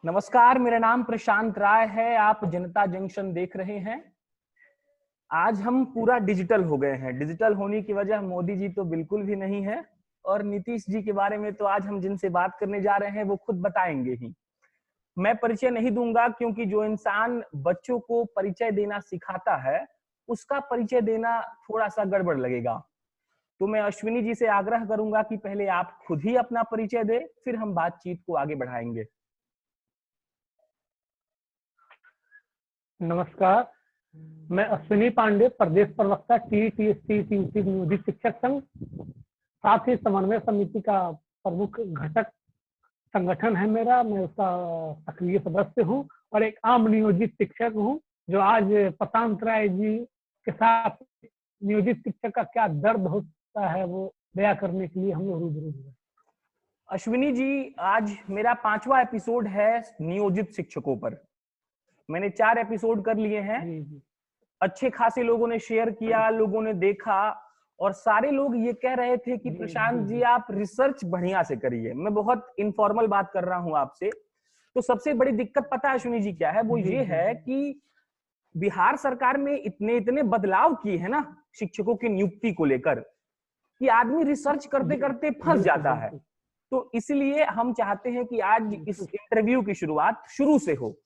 नमस्कार, मेरा नाम प्रशांत राय है। आप जनता जंक्शन देख रहे हैं। आज हम पूरा डिजिटल हो गए हैं। डिजिटल होने की वजह मोदी जी तो बिल्कुल भी नहीं है, और नीतीश जी के बारे में तो आज हम जिनसे बात करने जा रहे हैं वो खुद बताएंगे ही। मैं परिचय नहीं दूंगा, क्योंकि जो इंसान बच्चों को परिचय देना सिखाता है उसका परिचय देना थोड़ा सा गड़बड़ लगेगा। तो मैं अश्विनी जी से आग्रह करूंगा कि पहले आप खुद ही अपना परिचय दें, फिर हम बातचीत को आगे बढ़ाएंगे। नमस्कार, मैं अश्विनी पांडे, प्रदेश प्रवक्ता टीटीएससी नियोजित शिक्षक संघ, साथ ही समन्वय समिति का प्रमुख घटक संगठन है मेरा। मैं उसका सक्रिय सदस्य हूं और एक आम नियोजित शिक्षक हूं, जो आज प्रशांत राय जी के साथ नियोजित शिक्षक का क्या दर्द होता है वो बयां करने के लिए हम लोग रूबरू हुए। अश्विनी जी, आज मेरा 5वां एपिसोड है नियोजित शिक्षकों पर। मैंने 4 एपिसोड कर लिए हैं। जी जी। अच्छे खासे लोगों ने शेयर किया, लोगों ने देखा, और सारे लोग ये कह रहे थे कि जी प्रशांत जी जी जी। आप रिसर्च बढ़िया से करिए। मैं बहुत इनफॉर्मल बात कर रहा हूं आपसे। तो सबसे बड़ी दिक्कत पता है अश्विनी जी क्या है? वो जी ये जी है कि बिहार सरकार में इतने इतने बदलाव किए हैं ना शिक्षकों की नियुक्ति को लेकर, कि आदमी रिसर्च करते करते फंस बिल्कुल जाता है। बिल्कुल। तो इसलिए हम चाहते हैं कि आज इस बिल्कुल। इंटरव्यू की शुरुआत शुरू से हो।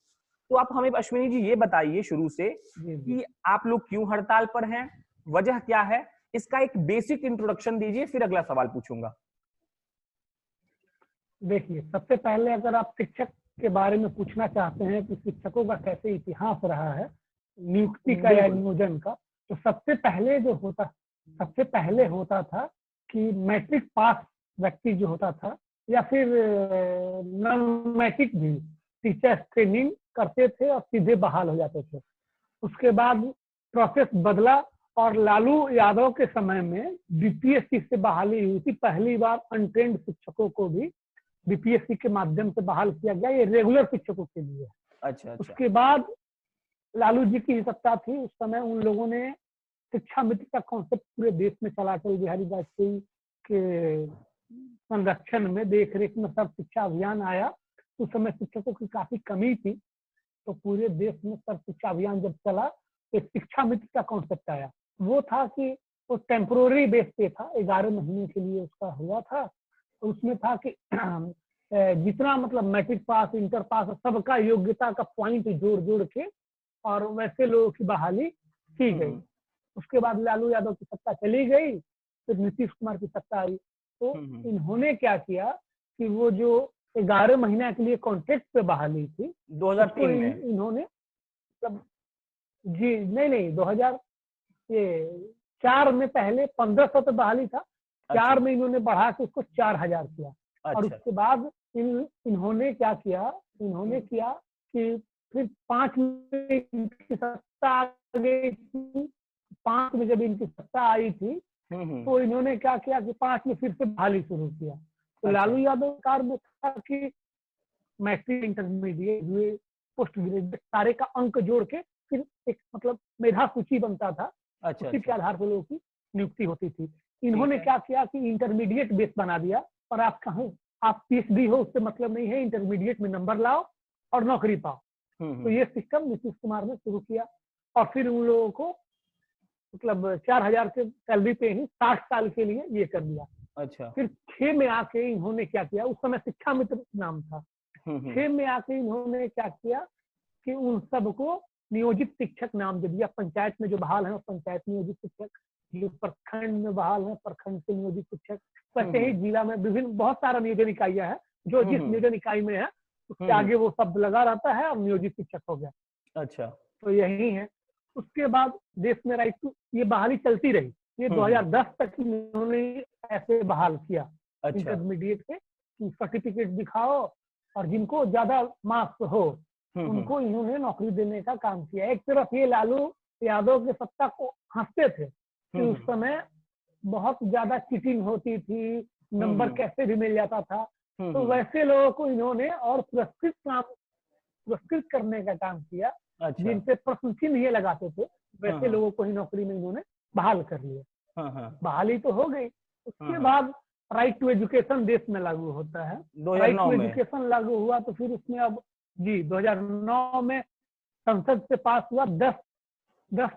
तो आप हमें अश्विनी जी ये बताइए शुरू से जी जी। कि आप लोग क्यों हड़ताल पर हैं, वजह क्या है। इसका एक बेसिक इंट्रोडक्शन दीजिए, फिर अगला सवाल पूछूंगा। देखिए, सबसे पहले अगर आप शिक्षक के बारे में पूछना चाहते हैं कि शिक्षकों का कैसे इतिहास रहा है, नियुक्ति का या बिल्कुल। नियोजन का, तो सबसे पहले होता था कि मैट्रिक पास व्यक्ति जो होता था, या फिर नॉन मैट्रिक भी टीचर्स ट्रेनिंग करते थे और सीधे बहाल हो जाते थे। उसके बाद प्रोसेस बदला और लालू यादव के समय में बीपीएससी से बहाली हुई थी। पहली बार अनट्रेंड शिक्षकों को भी बीपीएससी के माध्यम से बहाल किया गया, ये रेगुलर शिक्षकों के लिए। अच्छा अच्छा। उसके बाद लालू जी की सत्ता थी, उस समय उन लोगों ने शिक्षा मित्र का कॉन्सेप्ट पूरे देश में चला। अटल बिहारी वाजपेयी के संरक्षण में, देख रेख में सर्व शिक्षा अभियान आया। उस समय शिक्षकों की काफी कमी थी, तो पूरे देश में सर्व शिक्षा अभियान जब चला, एक शिक्षा मित्र का कॉन्सेप्ट आया। वो था कि वो टेम्पोररी बेस पे था, 11 महीने के लिए उसका हुआ था। तो उसमें था कि जितना मतलब मैट्रिक पास, इंटर पास, सबका योग्यता का पॉइंट जोड़ जोड़ के और वैसे लोगों की बहाली की गई। उसके बाद लालू यादव की सत्ता चली गई, फिर नीतीश कुमार की सत्ता आई। तो इन्होंने क्या किया कि वो जो 11 महीना के लिए कॉन्ट्रैक्ट पे बहाली थी, 2003 उसको में। इन्होंने सब, जी नहीं 2004 में पहले 1500 पे बहाली था। अच्छा 4 में इन्होंने बढ़ा के उसको 4000 किया। और अच्छा। उसके बाद इन्होंने क्या किया, इन्होंने किया कि फिर 5 में इनकी सत्ता आ गई थी। 5 में जब इनकी सत्ता आई थी, तो इन्होंने क्या किया कि 5 में फिर से बहाली शुरू किया। तो अच्छा। लालू यादव सरकार में था कि मैट्रिक, इंटरमीडिएट हुए, पोस्ट ग्रेजुएट, सारे का अंक जोड़ के फिर एक मतलब मेधा सूची बनता था। अच्छा उसी के अच्छा। आधार पर लोगों की नियुक्ति होती थी। ठीक इन्होंने है। क्या किया कि इंटरमीडिएट बेस बना दिया। और आप कहें आप पीएचडी हो, उससे मतलब नहीं है, इंटरमीडिएट में नंबर लाओ और नौकरी पाओ। तो ये सिस्टम नीतीश कुमार ने शुरू किया। और फिर उन लोगों को मतलब 4000 के सैलरी पे ही 60 साल के लिए ये कर दिया। अच्छा। फिर 6 में आके इन्होंने क्या किया, उस समय शिक्षा मित्र नाम था। 6 में आके इन्होंने क्या किया कि उन सबको नियोजित शिक्षक नाम दे दिया। पंचायत में जो बहाल है पंचायत नियोजित शिक्षक, जो प्रखंड में बहाल है प्रखंड से नियोजित शिक्षक, वैसे ही जिला में विभिन्न बहुत सारा नियोजन इकाइयां है, जो जिस नियोजन इकाई में है उसके आगे वो शब्द लगा रहता है और नियोजित शिक्षक हो गया। अच्छा। तो यही है। उसके बाद देश में राइट टू ये बहाली चलती रही। ये 2010 तक इन्होंने ऐसे बहाल किया अच्छा। इंटरमीडिएट के, कि सर्टिफिकेट दिखाओ और जिनको ज्यादा मार्क्स हो उनको इन्होंने नौकरी देने का काम किया। एक तरफ ये लालू यादव के सत्ता को हंसते थे कि उस समय बहुत ज्यादा चीटिंग होती थी, नंबर कैसे भी मिल जाता था। तो वैसे लोगों को इन्होंने और पुरस्कृत करने का काम किया। अच्छा। जिन पे प्रश्न चिन्ह ये लगाते थे, वैसे लोगों को ही नौकरी में इन्होंने बहाल कर लिया। बहाली तो हो गई। उसके बाद राइट टू एजुकेशन देश में लागू होता है। राइट 2009 टू में। एजुकेशन लागू हुआ तो फिर उसमें अब जी 2009 में संसद से पास हुआ, 10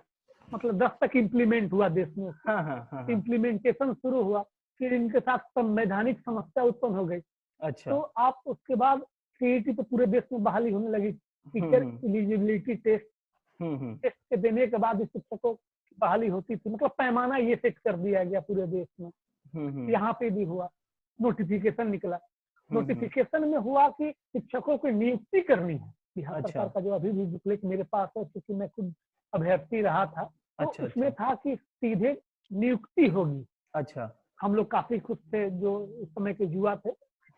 मतलब 10 तक इम्प्लीमेंट हुआ देश में। हाँ हाँ हाँ हाँ। इम्प्लीमेंटेशन शुरू हुआ, फिर इनके साथ संवैधानिक समस्या उत्पन्न हो गई। अच्छा। तो आप उसके बाद सीईटी तो पूरे देश में बहाली होने लगी। टीचर एलिजिबिलिटी टेस्ट के देने के बाद शिक्षकों की बहाली होती थी, मतलब पैमाना ये फिक्स कर दिया गया पूरे देश में। यहाँ पे भी हुआ, नोटिफिकेशन निकला। नोटिफिकेशन में हुआ कि शिक्षकों की नियुक्ति करनी है। बिहार सरकार का जो अभी भी बुकलेट मेरे पास है, क्योंकि मैं खुद अभ्यर्थी रहा था, तो अच्छा, उसमें था कि सीधे नियुक्ति होगी। अच्छा। हम लोग काफी खुश थे जो उस समय के युवा थे।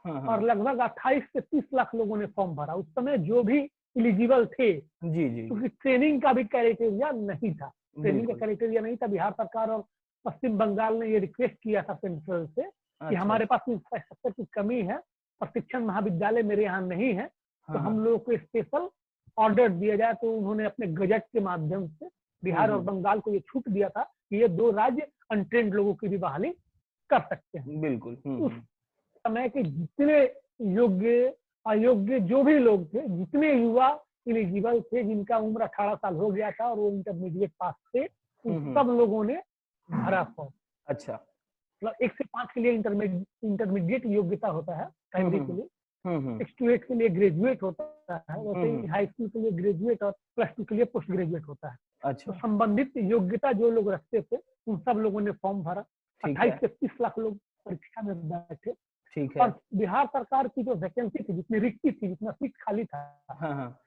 हाँ, और लगभग 28 से 30 लाख लोगों ने फॉर्म भरा उस समय, जो भी एलिजिबल थे। जी जी। क्योंकि ट्रेनिंग का भी क्राइटेरिया नहीं था, ट्रेनिंग का क्राइटेरिया नहीं था। बिहार सरकार और पश्चिम बंगाल ने ये रिक्वेस्ट किया था सेंट्रल से कि हमारे पास इंफ्रास्ट्रक्चर की कमी है, प्रशिक्षण महाविद्यालय मेरे यहाँ नहीं है, तो हम लोगों को स्पेशल ऑर्डर दिया जाए। तो उन्होंने अपने गजट के माध्यम से बिहार और बंगाल को ये छूट दिया था कि ये 2 राज्य अनट्रेंड लोगों की भी बहाली कर सकते हैं। बिल्कुल। उस समय के जितने योग्य अयोग्य जो भी लोग थे, जितने युवा एलिजिबल थे, जिनका उम्र 18 साल हो गया था और वो इंटरमीडिएट पास थे, उन सब लोगों ने भरा फॉर्म। अच्छा। मतलब 1 से 5 के लिए इंटरमीडिएट योग्यता होता है प्राइमरी के लिए, 6 to 8 के लिए ग्रेजुएट होता है, वैसे ही हाई स्कूल के लिए ग्रेजुएट और +2 के लिए पोस्ट ग्रेजुएट होता है। अच्छा। तो संबंधित योग्यता जो लोग रखते थे, उन सब लोगों ने फॉर्म भरा। 28 से 30 लाख लोग परीक्षा में बैठे। ठीक है। और बिहार सरकार की जो वैकेंसी थी, जितनी रिक्ति थी, जितना सीट खाली था,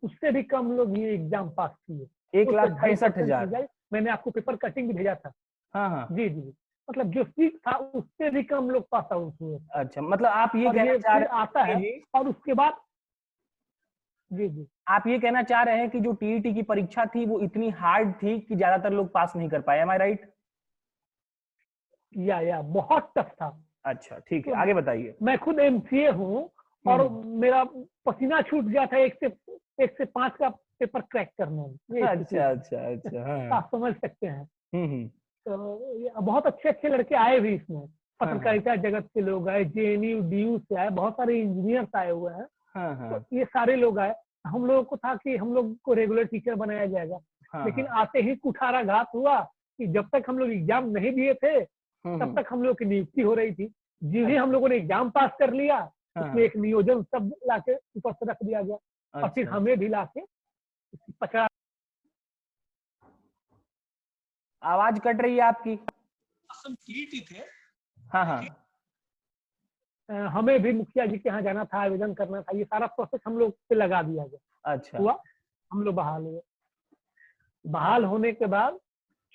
उससे भी कम लोग ये एग्जाम पास किए। 1,65,000। मैंने आपको पेपर कटिंग भी भेजा था। हाँ। जी जी, मतलब जो सीट था उससे भी कम लोग पास आउट हुए। अच्छा, मतलब आप ये कहना चाह फिर रहे आता है हैं और उसके बाद जी जी, आप ये कहना चाह रहे हैं कि जो टीईटी की परीक्षा थी वो इतनी हार्ड थी कि ज्यादातर लोग पास नहीं कर पाए। एम आई राइट? या बहुत टफ था। अच्छा, ठीक है, आगे बताइए। मैं खुद एमसीए हूँ और मेरा पसीना छूट गया था 1 से 5 का पेपर क्रैक करने में। अच्छा अच्छा अच्छा। आप समझ सकते हैं। हम्म। तो बहुत अच्छे अच्छे लड़के आए भी इसमें, पत्रकारिता जगत के लोग आए, जेएनयू डीयू से आए, बहुत सारे इंजीनियर्स आए हुए हैं। तो ये सारे लोग आए। हम लोगों को था कि हम लोग को रेगुलर टीचर बनाया जाएगा, लेकिन आते ही कुठारा घात हुआ कि जब तक हम लोग एग्जाम नहीं दिए थे तब तक हम लोग की नियुक्ति हो रही थी। जी ही हम लोगों ने एग्जाम पास कर लिया, उसमें एक नियोजन सब लाके ऊपर से रख दिया गया और फिर हमें भी लाके पकड़ा। आवाज कट रही है आपकी। थे। हाँ। हमें भी मुखिया जी के यहाँ जाना था, आवेदन करना था, ये सारा प्रोसेस हम लोग पे लगा दिया गया। अच्छा। हुआ, हम लोग बहाल हुए। बहाल होने के बाद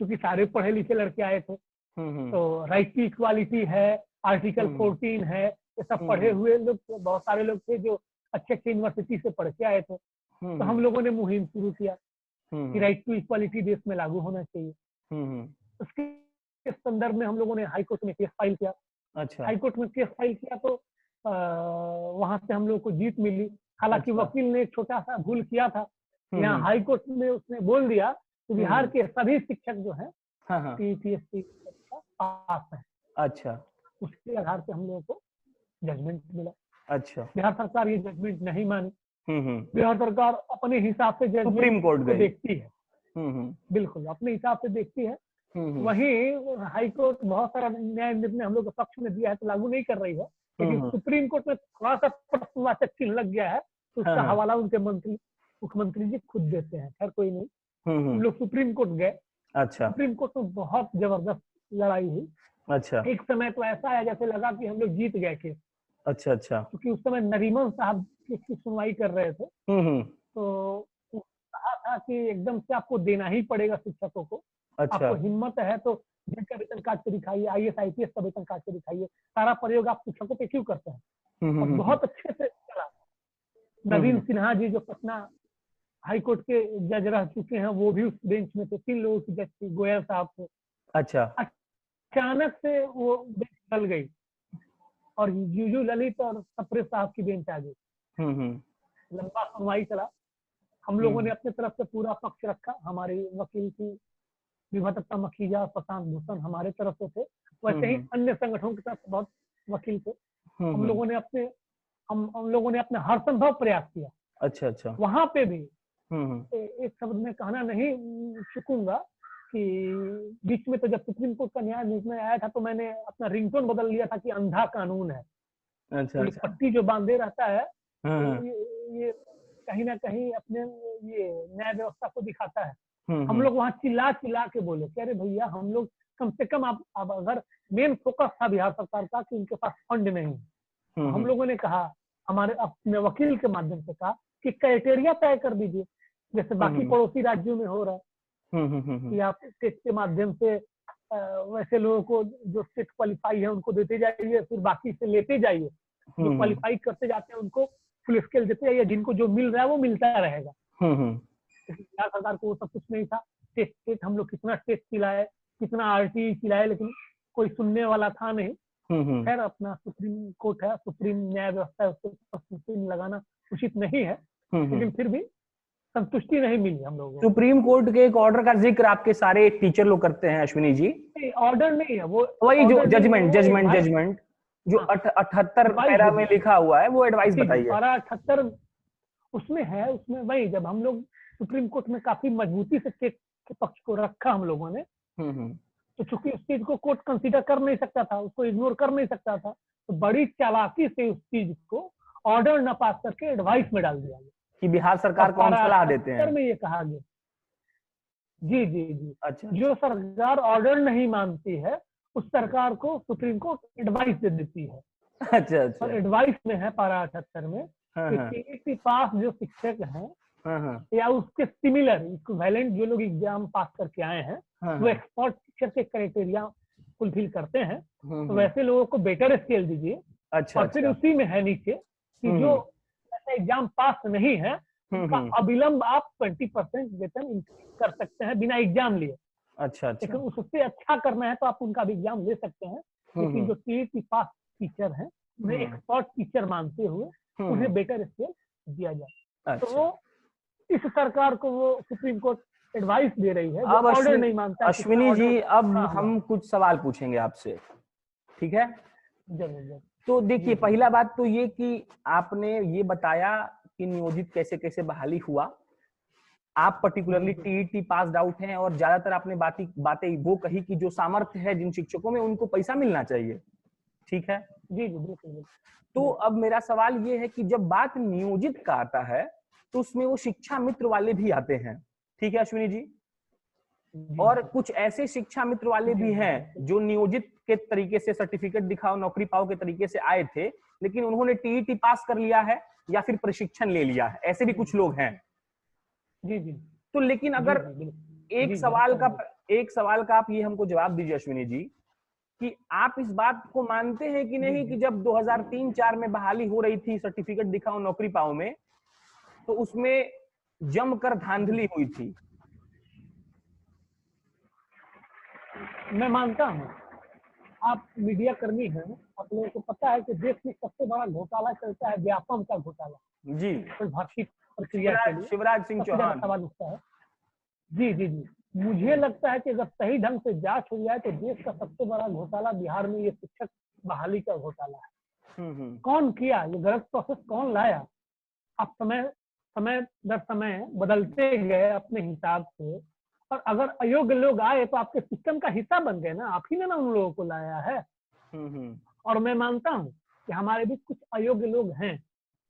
चूंकि सारे पढ़े लिखे लड़के आए थे, तो राइट टू इक्वालिटी है, आर्टिकल 14 है, ये सब पढ़े हुए लोग, बहुत सारे लोग थे जो अच्छे अच्छे यूनिवर्सिटी से पढ़ के आए थे। तो हम लोगों ने मुहिम शुरू किया कि राइट टू इक्वालिटी देश में लागू होना चाहिए। उसके संदर्भ में हम लोगों ने हाई कोर्ट में केस फाइल किया। अच्छा। हाई कोर्ट में केस फाइल किया तो वहां से हम लोग को जीत मिली। हालांकि वकील ने एक छोटा सा भूल किया था। यहाँ हाई कोर्ट में उसने बोल दिया कि बिहार के सभी शिक्षक जो है टीटीएससी पास है। अच्छा। उसके आधार से हम लोगों को जजमेंट मिला। अच्छा। बिहार सरकार ये जजमेंट नहीं मानी। बिहार सरकार अपने हिसाब से जजमेंट सुप्रीम कोर्ट को देखती है। बिल्कुल अपने हिसाब से देखती है। वहीं हाई कोर्ट बहुत सारा न्याय निर्णय हम लोग के पक्ष में दिया है तो लागू नहीं कर रही है, लेकिन सुप्रीम कोर्ट में थोड़ा सा प्रश्नवाचक चिन्ह लग गया है, तो उसका हवाला उनके मुख्यमंत्री जी खुद देते हैं। खैर कोई नहीं, हम लोग सुप्रीम कोर्ट गए। अच्छा। सुप्रीम कोर्ट में बहुत जबरदस्त लड़ाई हुई। अच्छा। एक समय तो ऐसा है जैसे लगा कि हम लोग जीत गए केस। अच्छा अच्छा। क्योंकि उस समय नरीमन साहब की सुनवाई कर रहे थे, तो कहा था कि एकदम से आपको देना ही पड़ेगा शिक्षकों को। अच्छा। आपको हिम्मत है तो जेल का वेतन काट के दिखाइए, IAS IPS का वेतन काट के दिखाइए, सारा प्रयोग आप शिक्षकों पे क्यों करते हैं। और बहुत अच्छे से चला। नवीन सिन्हा जी जो पटना हाई कोर्ट के जज रह चुके हैं, वो भी उस बेंच में थे। 3 लोगों की जज थी, गोयल साहब थे। अच्छा। अचानक से वो बेंच बदल गई और यूयू ललित और सप्रे साहब की बेंच आ गई। लंबा सुनवाई चला। हम लोगों ने अपने तरफ से पूरा पक्ष रखा। हमारे वकील की विभा मखीजा, प्रशांत भूषण हमारे तरफ से थे। वैसे ही अन्य संगठनों की तरफ से बहुत वकील थे। हम लोगों ने अपना हर संभव प्रयास किया अच्छा अच्छा। वहां पे भी हम्म। एक शब्द में कहना नहीं चुकूंगा कि बीच में तो जब सुप्रीम कोर्ट का न्याय निर्णय आया था तो मैंने अपना रिंगटोन बदल लिया था कि अंधा कानून है। अच्छा तो ये अच्छा। पट्टी जो बांधे रहता है हाँ। ये कहीं ना कहीं अपने ये न्याय व्यवस्था को दिखाता है। हम हम्म। लोग वहाँ चिल्ला चिल्ला के बोले कि अरे भैया हम लोग कम से कम आप अगर मेन फोकस था बिहार सरकार का कि उनके पास फंड नहीं, तो हम लोगों ने कहा, हमारे अपने वकील के माध्यम से कहा कि क्राइटेरिया तय कर दीजिए जैसे बाकी पड़ोसी राज्यों में हो रहा है कि आप टेस्ट के माध्यम से वैसे लोगों को जो स्टेट क्वालिफाई है उनको देते जाइए, फिर बाकी से लेते जाइए, जो क्वालिफाई करते जाते हैं उनको फुल स्केल देते जाइए, जिनको जो मिल रहा है वो मिलता रहेगा। बिहार सरकार को वो सब कुछ नहीं था। टेस्ट हम लोग कितना टेस्ट चिल्लाए, कितना आरटी चिल्लाए, लेकिन कोई सुनने वाला था नहीं। खैर अपना सुप्रीम कोर्ट है, सुप्रीम न्याय व्यवस्था है, उसको सुप्रीम लगाना उचित नहीं है, लेकिन फिर भी संतुष्टि नहीं मिली हम लोगों को। सुप्रीम कोर्ट के एक ऑर्डर का जिक्र आपके सारे टीचर लोग करते हैं अश्विनी जी। ऑर्डर नहीं है वो, वही जो जजमेंट जो 78 पैरा में लिखा हुआ है वो एडवाइस बताइए। 78 उसमें है, उसमें वही जब हम लोग सुप्रीम कोर्ट में काफी मजबूती से केस के पक्ष को रखा हम लोगों ने, तो चूंकि उस चीज को कोर्ट कंसीडर कर नहीं सकता था, उसको इग्नोर कर नहीं सकता था, तो बड़ी चालाकी से उस चीज को ऑर्डर न पास करके एडवाइस में डाल दिया गया कि बिहार सरकार कौन सलाह देते हैं। में ये कहा गया जी जी जी अच्छा। जो सरकार ऑर्डर नहीं मानती है उस सरकार को सुप्रीम कोर्ट एडवाइस दे देती है। अच्छा अच्छा। और एडवाइस में है पारा 78 में कि पास जो शिक्षक हैं या उसके सिमिलर इक्विवेलेंट जो लोग एग्जाम पास करके आए हैं वो एक्सपर्ट टीचर के क्राइटेरिया फुलफिल करते हैं, तो वैसे लोगों को बेटर स्केल दीजिए। अच्छा। और फिर उसी में है नीचे कि जो ऐसा एग्जाम पास नहीं है उनका अविलंब आप 20% वेतन कर सकते हैं बिना एग्जाम लिए। अच्छा अच्छा। लेकिन उससे अच्छा करना है तो आप उनका भी एग्जाम ले सकते हैं, लेकिन जो टीईटी पास टीचर हैं उन्हें एक्सपर्ट टीचर मानते हुए उन्हें बेटर स्केल दिया जाए। तो वो इस सरकार को वो सुप्रीम कोर्ट एडवाइस दे रही है, वो ऑर्डर नहीं मानता। अश्विनी जी अब हम कुछ सवाल पूछेंगे आपसे, ठीक है? जरूर। तो देखिए पहला बात तो ये कि आपने ये बताया कि नियोजित कैसे कैसे बहाली हुआ। आप पर्टिकुलरली टीईटी पास आउट हैं और ज्यादातर आपने बातें वो कही कि जो सामर्थ्य है जिन शिक्षकों में उनको पैसा मिलना चाहिए, ठीक है? जी जी बिल्कुल। तो अब मेरा सवाल ये है कि जब बात नियोजित का आता है तो उसमें वो शिक्षा मित्र वाले भी आते हैं, ठीक है अश्विनी जी? और कुछ ऐसे शिक्षा मित्र वाले भी हैं जो नियोजित के तरीके से सर्टिफिकेट दिखाओ नौकरी पाओ के तरीके से आए थे, लेकिन उन्होंने टीईटी पास कर लिया है या फिर प्रशिक्षण ले लिया है, ऐसे भी कुछ लोग हैं। जी जी। तो लेकिन अगर एक सवाल का आप ये हमको जवाब दीजिए अश्विनी जी कि आप इस बात को मानते हैं कि नहीं कि जब 2003-4 में बहाली हो रही थी सर्टिफिकेट दिखाओ नौकरी पाओ में, तो उसमें जमकर धांधली हुई थी? मैं मानता हूँ, आप मीडिया कर्मी हैं, आप लोगों को पता है कि देश में सबसे बड़ा घोटाला चलता है व्यापम का घोटाला जी, भर्ती प्रक्रिया के लिए शिवराज सिंह चौहान सवाल उठता है। जी जी जी मुझे लगता है कि अगर सही ढंग से जांच हो जाए तो देश का सबसे बड़ा घोटाला बिहार में ये शिक्षक बहाली का घोटाला है। कौन किया ये गलत प्रोसेस, कौन लाया? आप समय दर समय बदलते गए अपने हिसाब से, और अगर अयोग्य लोग आए तो आपके सिस्टम का हिस्सा बन गए ना, आप ही ने ना उन लोगों को लाया है। और मैं मानता हूँ कि हमारे बीच कुछ अयोग्य लोग हैं,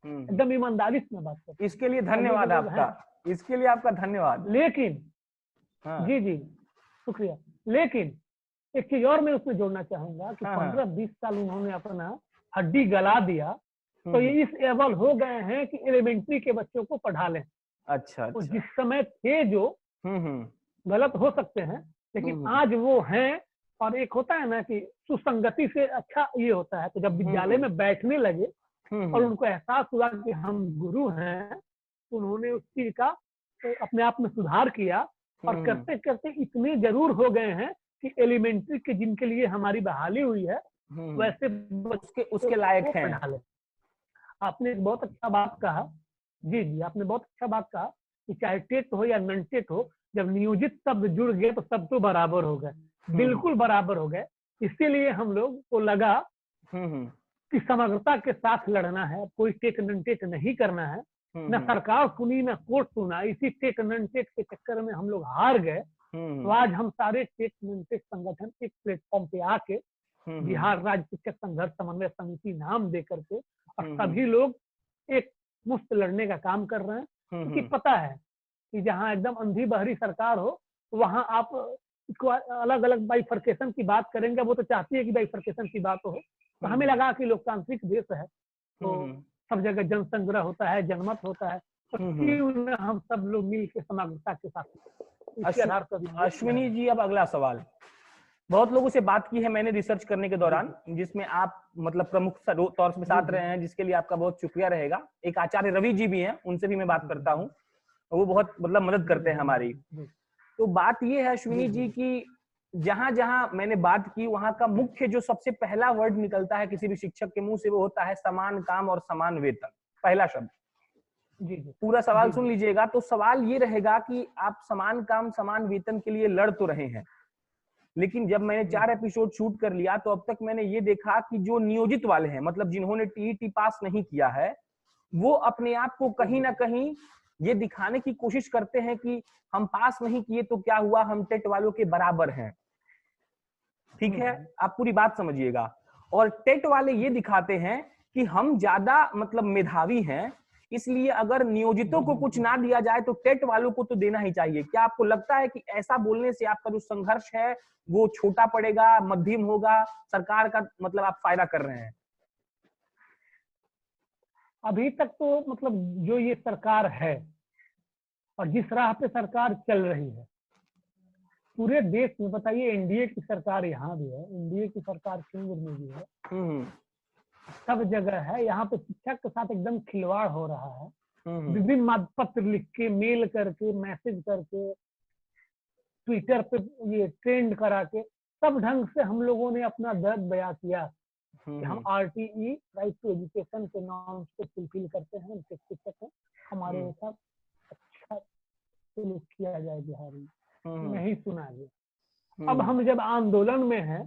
एकदम ईमानदारी से मैं बात करता हूँ। इसके लिए धन्यवाद आपका, इसके लिए आपका धन्यवाद। लेकिन जी जी शुक्रिया। लेकिन एक चीज और मैं उसमें जोड़ना चाहूंगा कि 15-20 साल उन्होंने अपना हड्डी गला दिया, तो ये इस एबल हो गए हैं कि एलिमेंट्री के बच्चों को पढ़ा लें। अच्छा। तो जिस समय थे जो गलत हो सकते हैं, लेकिन आज वो हैं। और एक होता है ना कि सुसंगति से अच्छा ये होता है, तो जब विद्यालय में बैठने लगे और उनको एहसास हुआ कि हम गुरु हैं, तो उन्होंने उस चीज का अपने आप में सुधार किया और करते करते इतने जरूर हो गए हैं कि एलिमेंट्री के जिनके लिए हमारी बहाली हुई है वैसे उसके लायक हैं। आपने एक बहुत अच्छा बात कहा, जी जी आपने बहुत अच्छा बात कहा कि चाहे टेट हो या नॉन टेट हो, जब नियोजित शब्द जुड़ गए तो सब तो बराबर हो गए, बिल्कुल बराबर हो गए। इसीलिए हम लोग को लगा कि समग्रता के साथ लड़ना है, कोई टेट नॉन टेट नहीं करना है। न सरकार सुनी न कोर्ट सुना। इसी टेट नन टेट के चक्कर में हम लोग हार गए। तो आज हम सारे टेट नन टेट संगठन एक प्लेटफॉर्म पे आके बिहार राज्य शिक्षक संघर्ष समन्वय समिति नाम दे करके और सभी लोग एक मुफ्त लड़ने का काम कर रहे हैं। क्योंकि पता है कि जहाँ एकदम अंधी बहरी सरकार हो वहां आप इसको अलग अलग बाइफर्केशन की बात करेंगे। वो तो चाहती है कि बाइफर्केशन की बात हो। तो हमें लगा कि लोकतांत्रिक देश है तो सब जगह जनसंग्रह होता है, जनमत होता है, तो क्यों न हम सब लोग मिल के समग्रता के साथ। अश्विनी जी, अब अगला सवाल। बहुत लोगों से बात की है मैंने रिसर्च करने के दौरान, जिसमें आप मतलब प्रमुख तौर से साथ रहे हैं, जिसके लिए आपका बहुत शुक्रिया रहेगा। एक आचार्य रवि जी भी हैं, उनसे भी मैं बात करता हूँ, वो बहुत मतलब मदद करते हैं हमारी। तो बात ये है अश्विनी जी की जहां जहां मैंने बात की वहां का मुख्य जो सबसे पहला वर्ड निकलता है किसी भी शिक्षक के मुंह से वो होता है समान काम और समान वेतन। पहला शब्द। जी पूरा सवाल सुन लीजिएगा। तो सवाल ये रहेगा कि आप समान काम समान वेतन के लिए लड़ तो रहे हैं, लेकिन जब मैंने 4 एपिसोड शूट कर लिया तो अब तक मैंने ये देखा कि जो नियोजित वाले हैं, मतलब जिन्होंने टीईटी पास नहीं किया है, वो अपने आप को कहीं ना कहीं ये दिखाने की कोशिश करते हैं कि हम पास नहीं किए तो क्या हुआ, हम टेट वालों के बराबर हैं। ठीक है, आप पूरी बात समझिएगा। और टेट वाले ये दिखाते हैं कि हम ज्यादा मतलब मेधावी हैं, इसलिए अगर नियोजितों को कुछ ना दिया जाए तो टेट वालों को तो देना ही चाहिए। क्या आपको लगता है कि ऐसा बोलने से आपका जो संघर्ष है वो छोटा पड़ेगा, मध्यम होगा, सरकार का मतलब आप फायदा कर रहे हैं? अभी तक तो मतलब जो ये सरकार है और जिस राह पे सरकार चल रही है पूरे देश में, बताइए एनडीए की सरकार यहाँ भी है, एनडीए की सरकार केंद्र में भी है, सब जगह है। यहाँ पे शिक्षा के साथ एकदम खिलवाड़ हो रहा है। विभिन्न पत्र लिख के, मेल करके, मैसेज करके, ट्विटर पे ये ट्रेंड करा के सब ढंग से हम लोगों ने अपना दर्द बयां किया कि हम आरटीई राइट टू एजुकेशन के नॉर्म्स को फुलफिल करते हैं, शिक्षक हैं, हमारे साथ अच्छा सलूक किया जाए बिहार में। नहीं सुना गया। अब हम जब आंदोलन में हैं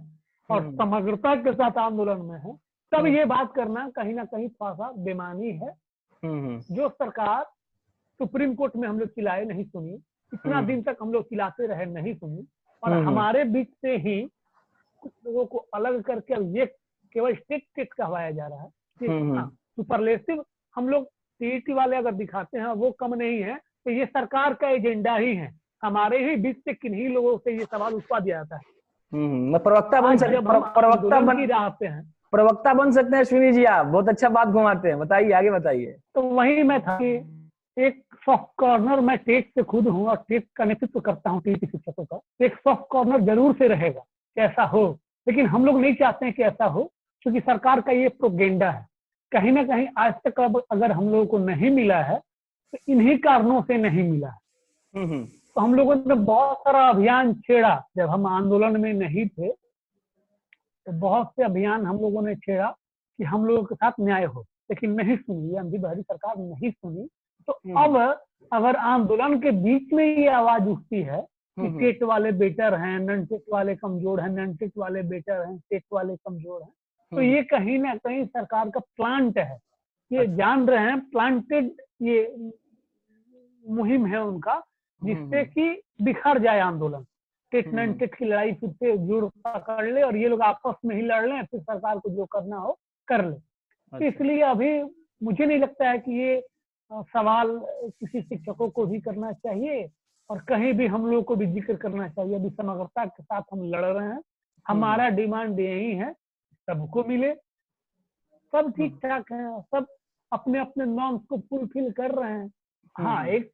और समग्रता के साथ आंदोलन में हैं, तब ये बात करना कहीं ना कहीं थोड़ा सा बेमानी है। जो सरकार सुप्रीम कोर्ट में हम लोग चिल्लाए नहीं सुनी, इतना दिन तक हम लोग चिल्लाते रहे नहीं सुनी, और हमारे बीच से ही कुछ लोगों को अलग करके अब ये केवल स्टेट कहवाया जा रहा है। सुपरलेटिव हम लोग टीईटी वाले अगर दिखाते हैं वो कम नहीं है, तो ये सरकार का एजेंडा ही है। हमारे ही बीच से किन्हीं लोगों से ये सवाल उठवा दिया जाता है। मैं प्रवक्ता बन सकते प्रवक्ता बन सकते हैं अश्विनी जी, आप बहुत अच्छा बात घुमाते हैं। बताइए, आगे बताइए। तो वही मैं था कि एक सॉफ्ट कॉर्नर, मैं टेट से खुद हूँ और टेट का नेतृत्व करता हूँ टीईटी शिक्षकों का। एक सॉफ्ट कॉर्नर जरूर से रहेगा कि ऐसा हो, लेकिन हम लोग नहीं चाहते हैं कि ऐसा हो, क्योंकि सरकार का ये प्रोपेगेंडा है। कहीं ना कहीं आज तक अगर हम लोगों को नहीं मिला है तो इन्हीं कारणों से नहीं मिला है। तो हम लोगों ने बहुत सारा अभियान छेड़ा। जब हम आंदोलन में नहीं थे तो बहुत से अभियान हम लोगों ने छेड़ा कि हम लोगों के साथ न्याय हो, लेकिन नहीं सुनी, अंधी बहरी सरकार नहीं सुनी। तो अब अगर आंदोलन के बीच में ये आवाज उठती है कि टेट वाले बेटर हैं, नन टेट वाले कमजोर हैं, नन टेट वाले बेटर हैं, टेट वाले कमजोर हैं, तो ये कहीं ना कहीं सरकार का प्लांट है। ये जान रहे हैं, प्लांटेड ये मुहिम है उनका, जिससे कि बिखर जाए आंदोलन। टेट नन टेट की लड़ाई फिर से जोर पकड़ ले और ये लोग आपस में ही लड़ लें, फिर सरकार को जो करना हो कर ले। अच्छा। इसलिए अभी मुझे नहीं लगता है कि ये सवाल किसी शिक्षकों को भी करना चाहिए और कहीं भी हम लोग को भी जिक्र करना चाहिए। अभी समग्रता के साथ हम लड़ रहे हैं। हमारा डिमांड यही है, सबको मिले, सब ठीक ठाक है, सब अपने अपने नॉर्म्स को फुलफिल कर रहे हैं। हाँ, एक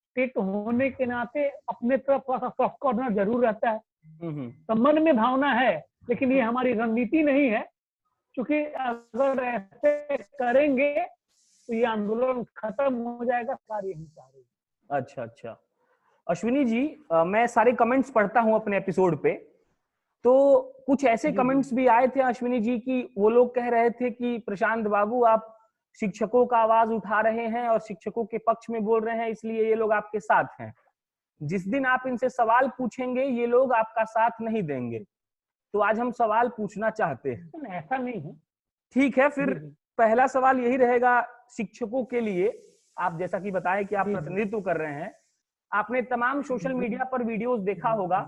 स्टेट होने के नाते अपने तरफ थोड़ा सा सॉफ्ट कॉर्नर जरूर रहता है, तो मन में भावना है, लेकिन ये हमारी रणनीति नहीं है, क्योंकि अगर ऐसे करेंगे तो ये आंदोलन खत्म हो जाएगा। सारी यही चाह रही है। अच्छा अश्विनी जी, मैं सारे कमेंट्स पढ़ता हूं अपने एपिसोड पे, तो कुछ ऐसे कमेंट्स भी आए थे अश्विनी जी की वो लोग कह रहे थे कि प्रशांत बाबू आप शिक्षकों का आवाज उठा रहे हैं और शिक्षकों के पक्ष में बोल रहे हैं, इसलिए ये लोग आपके साथ हैं। जिस दिन आप इनसे सवाल पूछेंगे ये लोग आपका साथ नहीं देंगे। तो आज हम सवाल पूछना चाहते हैं। ऐसा नहीं है। ठीक है, फिर पहला सवाल यही रहेगा शिक्षकों के लिए। आप जैसा कि बताएं कि आप प्रतिनिधित्व कर रहे हैं, आपने तमाम सोशल मीडिया पर वीडियोस देखा होगा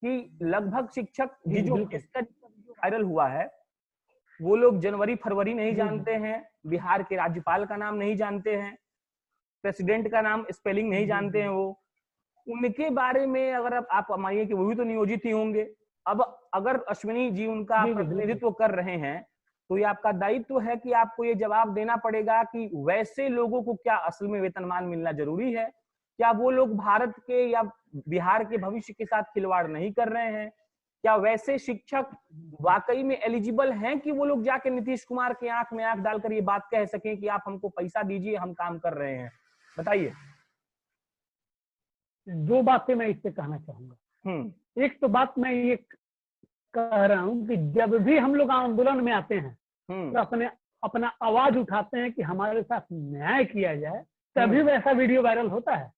कि लगभग शिक्षक जो जिसका वायरल हुआ है, वो लोग जनवरी फरवरी नहीं जानते हैं, बिहार के राज्यपाल का नाम नहीं जानते हैं, प्रेसिडेंट का नाम स्पेलिंग नहीं जानते हैं, वो उनके बारे में अगर आप मानिए कि वो भी तो नियोजित ही होंगे। अब अगर अश्विनी जी उनका प्रतिनिधित्व कर रहे हैं, तो ये आपका दायित्व है कि आपको ये जवाब देना पड़ेगा कि वैसे लोगों को क्या असल में वेतनमान मिलना जरूरी है? क्या वो लोग भारत के या बिहार के भविष्य के साथ खिलवाड़ नहीं कर रहे हैं? क्या वैसे शिक्षक वाकई में एलिजिबल हैं कि वो लोग जाके नीतीश कुमार के आंख में आंख डालकर ये बात कह सकें कि आप हमको पैसा दीजिए, हम काम कर रहे हैं? बताइए। दो बातें मैं इससे कहना चाहूंगा। एक तो बात मैं ये कह रहा हूं कि जब भी हम लोग आंदोलन में आते हैं तो अपना आवाज उठाते हैं कि हमारे साथ न्याय किया जाए, तभी वैसा वीडियो वायरल होता है।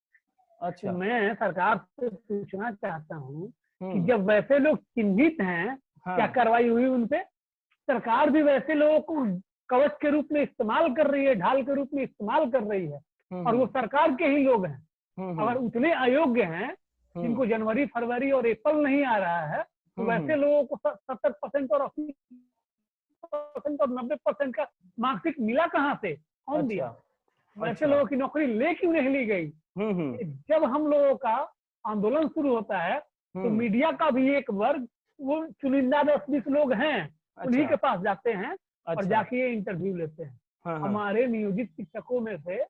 अच्छा। तो मैं सरकार से पूछना चाहता हूँ कि जब वैसे लोग चिन्हित हैं, क्या कार्रवाई हुई उनपे? सरकार भी वैसे लोगों को कवच के रूप में इस्तेमाल कर रही है, ढाल के रूप में इस्तेमाल कर रही है, और वो सरकार के ही लोग हैं। अगर उतने अयोग्य हैं जिनको जनवरी फरवरी और अप्रैल नहीं आ रहा है, तो वैसे लोगों को 70% और 80% और 90% का मार्कशीट मिला कहाँ से? कौन दिया? वैसे लोगों की नौकरी ले क्यों नहीं ली गई? जब हम लोगों का आंदोलन शुरू होता है तो मीडिया का भी एक वर्ग, वो चुनिंदा 10-20 लोग हैं, उन्हीं के पास जाते हैं और जाके ये इंटरव्यू लेते हैं। हमारे नियोजित शिक्षकों में से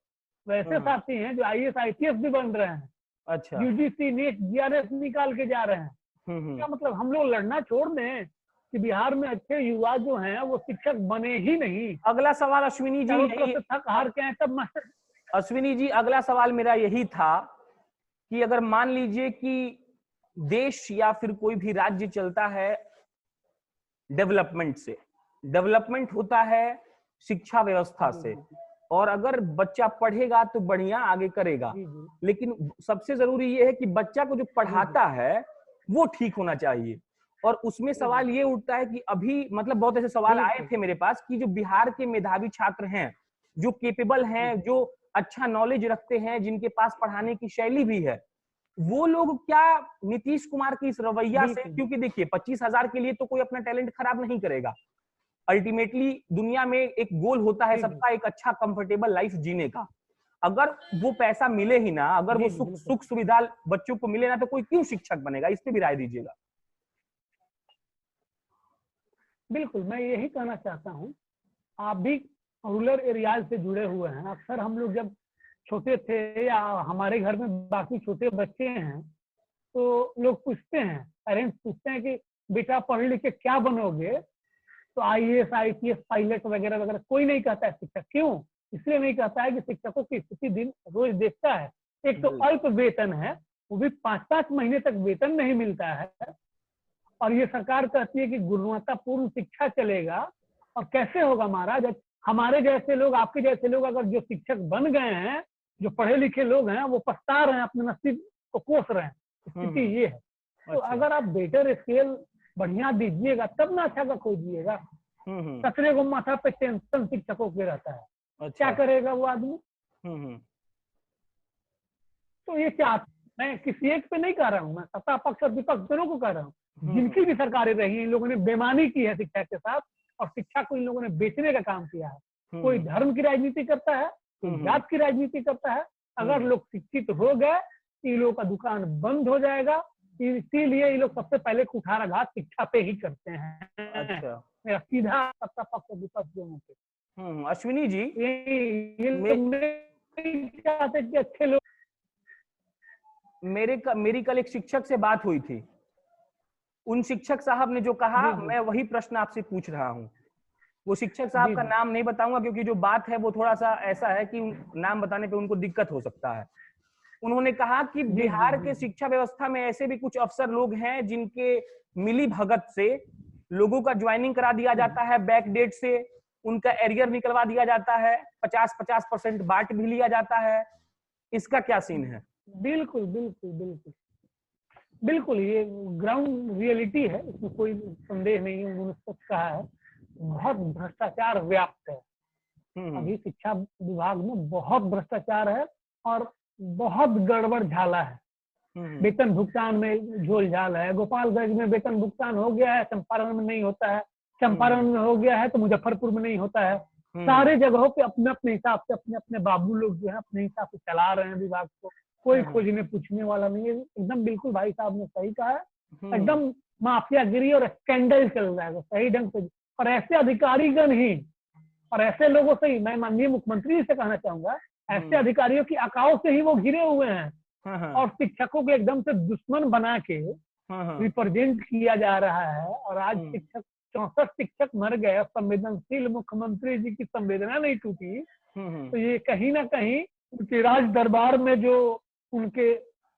वैसे साथी हैं जो IAS IPS भी बन रहे हैं। अच्छा। UGC नेट GRS निकाल के जा रहे हैं। क्या मतलब हम लोग लड़ना छोड़ दें कि बिहार में अच्छे युवा जो हैं वो शिक्षक बने ही नहीं? अगला सवाल अश्विनी जी, थक हार के हैं सब मास्टर। अश्विनी जी, अगला सवाल मेरा यही था कि अगर मान लीजिए कि देश या फिर कोई भी राज्य चलता है डेवलपमेंट से, डेवलपमेंट होता है शिक्षा व्यवस्था से, और अगर बच्चा पढ़ेगा तो बढ़िया आगे करेगा, लेकिन सबसे जरूरी ये है कि बच्चा को जो पढ़ाता है वो ठीक होना चाहिए। और उसमें सवाल ये उठता है कि अभी मतलब बहुत ऐसे सवाल आए थे मेरे पास कि जो बिहार के मेधावी छात्र हैं, जो केपेबल हैं, जो अच्छा नॉलेज रखते हैं, जिनके पास पढ़ाने की शैली भी है, वो लोग क्या नीतीश कुमार की इस रवैया से, क्योंकि देखिए 25,000 के लिए तो कोई अपना टैलेंट खराब नहीं करेगा, अल्टीमेटली दुनिया में एक गोल होता है सबका, एक अच्छा कंफर्टेबल लाइफ जीने का। अगर वो पैसा मिले ही ना, अगर वो सुख सुविधा बच्चों को मिले ना, तो कोई क्यों शिक्षक बनेगा? इस पे भी राय दीजिएगा। बिल्कुल, मैं यही कहना चाहता हूँ, आप भी रूरल एरियाज से जुड़े हुए हैं। अक्सर हम लोग जब छोटे थे या हमारे घर में बाकी छोटे बच्चे हैं तो लोग पूछते हैं, पेरेंट्स पूछते हैं कि बेटा पढ़ लिख के क्या बनोगे? तो IAS IPS पायलट वगैरह वगैरह कोई नहीं कहता है शिक्षक। क्यों? इसलिए नहीं कहता है कि शिक्षकों की स्थिति दिन रोज देखता है। एक तो अल्प वेतन है, वो भी 5-5 महीने तक वेतन नहीं मिलता है, और ये सरकार कहती है कि गुणवत्तापूर्ण शिक्षा चलेगा। और कैसे होगा महाराज? हमारे जैसे लोग, आपके जैसे लोग अगर जो शिक्षक बन गए हैं, जो पढ़े लिखे लोग हैं, वो पछता रहे हैं, अपने नसीब को कोस रहे हैं। स्थिति ये है। तो अगर आप बेटर स्केल बढ़िया दीजिएगा तब ना अच्छा का खोजिएगा। कचरे को माथा पे टेंशन शिक्षकों के रहता है। क्या करेगा वो आदमी? तो ये क्या, मैं किसी एक पे नहीं कह रहा हूँ, मैं सत्ता पक्ष और विपक्ष दोनों को कह रहा हूँ। जिनकी भी सरकारें रही, इन लोगों ने बेईमानी की है शिक्षा के साथ, और शिक्षा को इन लोगों ने बेचने का काम किया है। कोई धर्म की राजनीति करता है, कोई जात की राजनीति करता है। अगर लोग शिक्षित हो गए, इन लोगों का दुकान बंद हो जाएगा। इसीलिए ये लोग सबसे पहले कुठाराघात शिक्षा पे ही करते हैं। अच्छा, मेरा सीधा सत्ता पक्ष और विपक्ष दोनों पे। अश्विनी जी, ये नहीं चाहते कि अच्छे लोग। मेरी कल एक शिक्षक से बात हुई थी। उन शिक्षक साहब ने जो कहा, मैं वही प्रश्न आपसे पूछ रहा हूँ। वो शिक्षक साहब का नाम नहीं बताऊंगा क्योंकि जो बात है वो थोड़ा सा ऐसा है कि नाम बताने पे उनको दिक्कत हो सकता है। उन्होंने कहा कि बिहार के शिक्षा व्यवस्था में ऐसे भी कुछ अफसर लोग हैं जिनके मिली भगत से लोगों का ज्वाइनिंग करा दिया जाता है, बैक डेट से उनका एरियर निकलवा दिया जाता है, 50-50% बाट भी लिया जाता है। इसका क्या सीन है? बिल्कुल बिल्कुल बिल्कुल बिल्कुल, ये ग्राउंड रियलिटी है, इसमें कोई संदेह नहीं है। उन्होंने सच कहा है, बहुत भ्रष्टाचार व्याप्त है। अभी शिक्षा विभाग में बहुत भ्रष्टाचार है और बहुत गड़बड़ झाला है। वेतन भुगतान में झोल झाल है। गोपालगंज में वेतन भुगतान हो गया है, चंपारण में नहीं होता है, चंपारण में हो गया है तो मुजफ्फरपुर में नहीं होता है। सारे जगहों पे अपने अपने हिसाब से अपने अपने बाबू लोग जो है अपने हिसाब से चला रहे हैं विभाग को, कोई खोजने पूछने वाला नहीं है। एकदम बिल्कुल भाई साहब ने सही कहा है, एकदम माफियागिरी और स्कैंडल चल रहा है सही ढंग से। और ऐसे अधिकारीगण ही और ऐसे लोगों से ही मैं माननीय मुख्यमंत्री से कहना चाहूंगा, ऐसे अधिकारियों की अकाओं से ही वो घिरे हुए हैं और शिक्षकों को एकदम से दुश्मन बना के रिप्रेजेंट किया जा रहा है। और आज शिक्षक 64 शिक्षक मर गए, संवेदनशील मुख्यमंत्री जी की संवेदना नहीं टूटी, तो ये कहीं ना कहीं उनके राज दरबार में जो उनके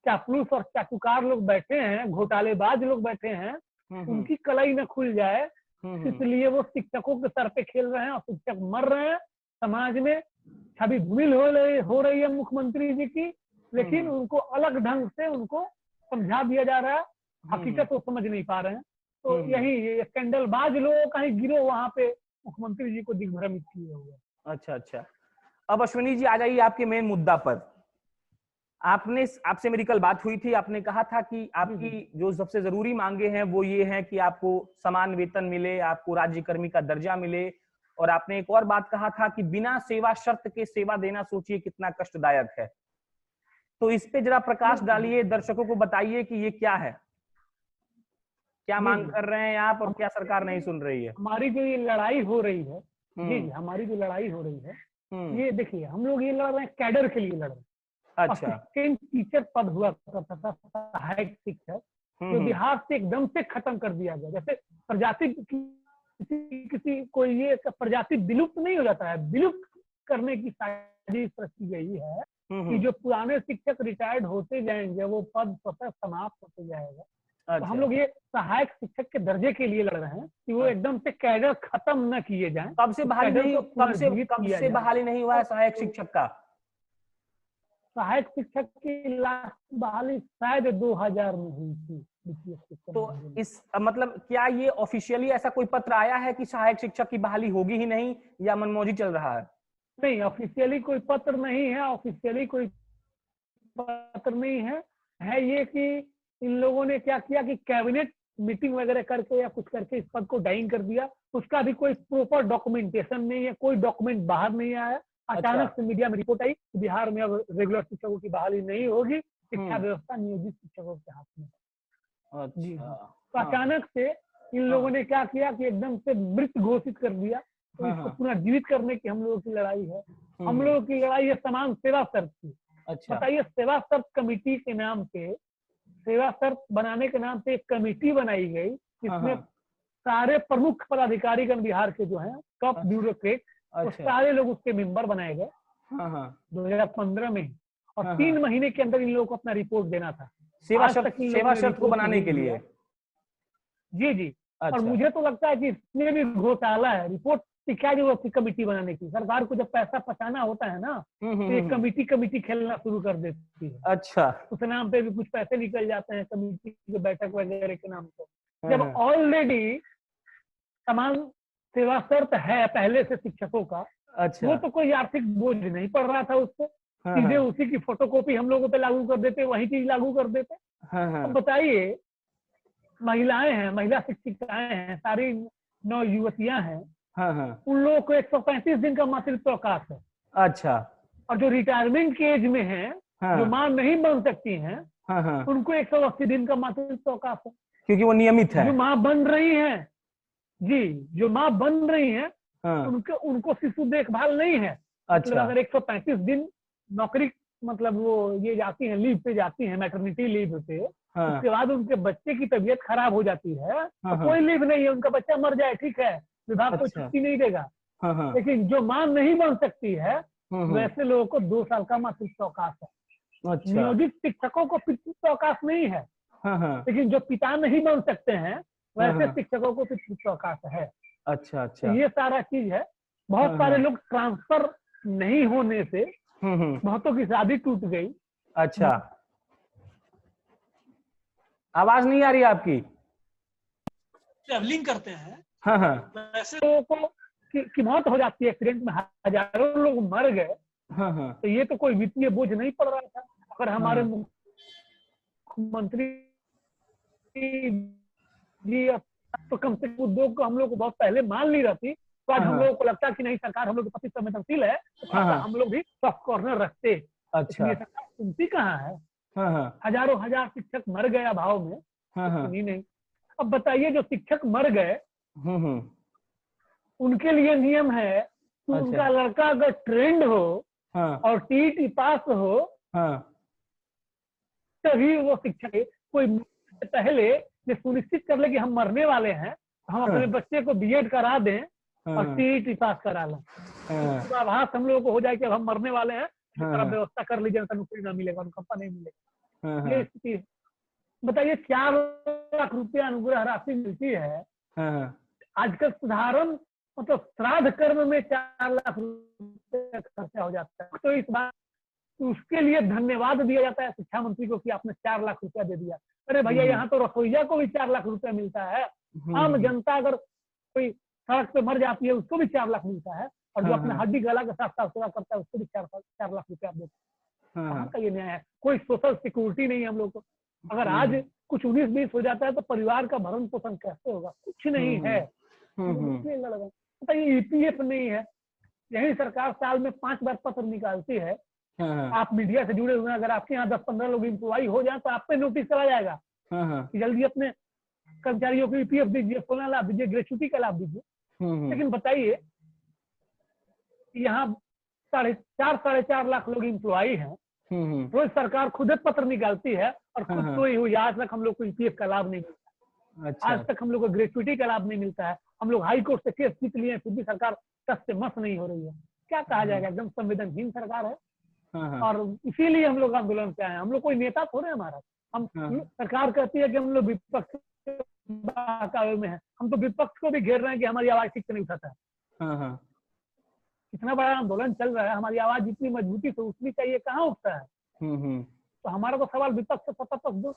चापलूस और चाटुकार लोग बैठे हैं, घोटालेबाज लोग बैठे हैं, उनकी कलाई न खुल जाए, इसलिए वो शिक्षकों के सर पे खेल रहे हैं और शिक्षक मर रहे हैं। समाज में छवि धूमिल हो रही है मुख्यमंत्री जी की, लेकिन उनको अलग ढंग से उनको समझा दिया जा रहा है, हकीकत वो समझ नहीं पा रहे हैं। तो यही स्कैंडलबाज लोगों का ही गिरोह वहां पे मुख्यमंत्री जी को दिग्भ्रमित किए हुए। अच्छा, अब अश्विनी जी आ जाइए आपके मेन मुद्दा पर। आपसे मेरी कल बात हुई थी, आपने कहा था कि आपकी जो सबसे जरूरी मांगे हैं वो ये हैं कि आपको समान वेतन मिले, आपको राज्य कर्मी का दर्जा मिले, और आपने एक और बात कहा था कि बिना सेवा शर्त के सेवा देना सोचिए कितना कष्टदायक है। तो इस पे जरा प्रकाश डालिए, दर्शकों को बताइए कि ये क्या है, क्या मांग कर रहे हैं आप और क्या सरकार नहीं सुन रही है। हमारी जो ये लड़ाई हो रही है, जी हमारी जो लड़ाई हो रही है, ये देखिए हम लोग ये लड़ रहे हैं कैडर के लिए लड़ रहे हैं। अच्छा। टीचर पद हुआ करता था, सहायक शिक्षक, जो बिहार से एकदम से खत्म कर दिया गया। जैसे प्रजाति किसी कोई ये प्रजाति विलुप्त नहीं हो जाता है, विलुप्त करने की साजिश रची गई है कि जो पुराने शिक्षक रिटायर्ड होते जाएंगे वो पद स्वतः समाप्त होते जाएगा। तो हम लोग ये सहायक शिक्षक के दर्जे के लिए लड़ रहे हैं कि वो एकदम से कैडर खत्म न किए जाएं। कब से बहाली नहीं हुआ है सहायक शिक्षक का? सहायक शिक्षक की लास्ट बहाली शायद 2000 में हुई थी। तो इस मतलब क्या ये ऑफिशियली ऐसा कोई पत्र आया है कि सहायक शिक्षक की बहाली होगी ही नहीं, या मनमौजी चल रहा है? नहीं, ऑफिशियली कोई पत्र नहीं है, ऑफिशियली कोई पत्र नहीं है। है ये कि इन लोगों ने क्या किया कि कैबिनेट मीटिंग वगैरह करके या कुछ करके इस पद को डाइन कर दिया। उसका भी कोई प्रॉपर डॉक्यूमेंटेशन नहीं है, कोई डॉक्यूमेंट बाहर नहीं आया। अचानक से मीडिया में रिपोर्ट आई कि बिहार में अब रेगुलर शिक्षकों की बहाली नहीं होगी, शिक्षा व्यवस्था नियोजित शिक्षकों के हाथ में। जी तो अचानक से इन लोगों ने क्या किया कि एकदम से मृत घोषित कर दिया। तो इसको पुनर्जीवित करने की हम लोगों की लड़ाई है। हम लोगों की लड़ाई है समान सेवा शर्त की। बताइए, सेवा शर्त कमेटी के नाम पे, सेवा शर्त बनाने के नाम पे एक कमेटी बनाई गई जिसमें सारे प्रमुख पदाधिकारीगण बिहार के जो हैं, टॉप ब्यूरोक्रेट, वो सारे लोग उसके मेंबर बनाए गए 2015 में। और 3 महीने के अंदर इन लोगों को अपना रिपोर्ट देना था सेवा शर्त को बनाने के लिए। जी और मुझे तो लगता है कि इसमें भी घोटाला है। रिपोर्ट की क्या जरूरत थी कमेटी बनाने की? सरकार को जब पैसा पचाना होता है ना तो ये कमेटी खेलना शुरू कर देती है। अच्छा, उस नाम पे भी कुछ पैसे निकल जाते हैं कमेटी की बैठक वगैरह के नाम पे। जब ऑलरेडी समान सेवा शर्त है पहले से शिक्षकों का, वो तो कोई आर्थिक बोझ नहीं पड़ रहा था उसको, सीधे उसी की फोटोकॉपी हम लोगों पे लागू कर देते, वही चीज लागू कर देते। अब बताइए, महिलाएं हैं, महिला शिक्षिकाएं हैं, सारी 9 युवतियां हैं, उन लोगों को 135 दिन का मातृत्व अवकाश है। अच्छा। और जो रिटायरमेंट के एज में है, जो मां नहीं बन सकती हैं, उनको 180 दिन का मातृत्व अवकाश है, क्योंकि वो नियमित है। जो मां बन रही हैं, जी जो मां बन रही हैं, उनको शिशु देखभाल नहीं है। मतलब अगर 135 दिन नौकरी, मतलब वो ये जाती हैं, लीव पे जाती हैं, मैटरनिटी लीव पे, उसके बाद उनके बच्चे की तबीयत खराब हो जाती है, तो कोई लीव नहीं है, उनका बच्चा मर जाए ठीक है, विभाग को छुट्टी नहीं देगा। लेकिन जो मां नहीं बन सकती है, वैसे लोगों को 2 साल का मातृत्व अवकाश है। नियोजित शिक्षकों को पितृत्व अवकाश नहीं है, लेकिन जो पिता नहीं बन सकते हैं वैसे शिक्षकों को पितृत्व अवकाश है। अच्छा। ये सारा चीज है। बहुत सारे लोग ट्रांसफर नहीं होने से बहुतों की शादी टूट गई। अच्छा, आवाज नहीं आ रही आपकी। ट्रैवलिंग करते हैं, वैसे लोगों को की मौत हो जाती है एक्सीडेंट में, हजारों लोग मर गए, हाँ हाँ तो ये तो कोई वित्तीय बोझ नहीं पड़ रहा था। अगर हमारे हाँ मुख्यमंत्री जी तो कम से कम उद्योग को हम लोग को बहुत पहले मान ली रहती, तो आज हाँ हम हाँ लोगों को लगता कि नहीं सरकार हम लोग के प्रति संवेदनशील है, तो थोड़ा सा हाँ, हम लोग भी सॉफ्ट कॉर्नर रखते। लेकिन अच्छा, ये सरकार सुनती कहाँ है? हाँ हाँ हजारों हजार शिक्षक मर गए अभाव में, हाँ तो हाँ, सुनी नहीं। अब बताइए, जो शिक्षक मर गए हम्म, उनके लिए नियम है कि अच्छा, उनका लड़का अगर ट्रेंड हो हाँ और टीटी पास हो हाँ तभी वो शिक्षक है। कोई पहले ये सुनिश्चित कर ले कि हम मरने वाले हैं, हम हाँ अपने बच्चे को बीएड करा दें और हाँ टीटी पास करा लें, हाँ पूर्वाभास हम लोगों को हो जाए कि अब हम मरने वाले हैं, इस तरह हाँ व्यवस्था कर लीजिए, नौकरी ना मिलेगा, कंपनी नहीं मिलेगा। हाँ ये हाँ स्थिति है। बताइए, 4 लाख रुपया अनुग्रह राशि मिलती है। हाँ आजकल साधारण मतलब श्राद्ध कर्म में 4 लाख रुपया खर्चा हो जाता है, तो इस बात उसके लिए धन्यवाद दिया जाता है शिक्षा मंत्री को कि आपने 4 लाख रुपया दे दिया। अरे भैया, यहाँ तो रसोईया को भी 4 लाख रुपया मिलता है। आम जनता अगर कोई सड़क पे मर जाती है उसको भी 4 लाख मिलता है, और जो अपने हड्डी गला के साथ साथ सेवा करता है उसको भी 4 लाख रुपया देते हैं। कहाँ का ये न्याय है? कोई सोशल सिक्योरिटी नहीं है हम लोग को। अगर आज कुछ 19-20 हो जाता है तो परिवार का भरण पोषण कैसे होगा? कुछ नहीं है। बताइए, ईपीएफ नहीं है। यही सरकार साल में 5 बार पत्र निकालती है। आप मीडिया से जुड़े हुए हैं, अगर आपके यहाँ 10-15 लोग एम्प्लॉई हो जाए तो आप पे नोटिस चला जाएगा कि जल्दी अपने कर्मचारियों को ईपीएफ दीजिए, फलाना लाभ दीजिए, ग्रेच्युटी का लाभ दीजिए। लेकिन बताइए, यहाँ 4.5 लाख लोग एम्प्लॉई हैं, रोज सरकार खुद पत्र निकालती है और खुद तो हुई आज तक हम लोग को ईपीएफ का लाभ नहीं मिलता। अच्छा, आज तक हम लोग को ग्रेच्युटी का लाभ नहीं मिलता है। हम लोग हाई कोर्ट से केस जीत लिए, फिर भी सरकार टस से मस नहीं हो रही है। क्या कहा जाएगा? एकदम संवेदनहीन सरकार है। और इसीलिए हम लोग आंदोलन पे आए हैं। हम लोग कोई नेता थोड़े हमारा, हम सरकार कहती है कि हम लोग विपक्ष में है, हम तो विपक्ष को भी घेर रहे हैं कि हमारी आवाज ठीक से नहीं उठाता है। इतना बड़ा आंदोलन चल रहा है, हमारी आवाज जितनी मजबूती से उठनी चाहिए, कहाँ उठता है? तो हमारा तो सवाल विपक्ष से सत्ता तक दो,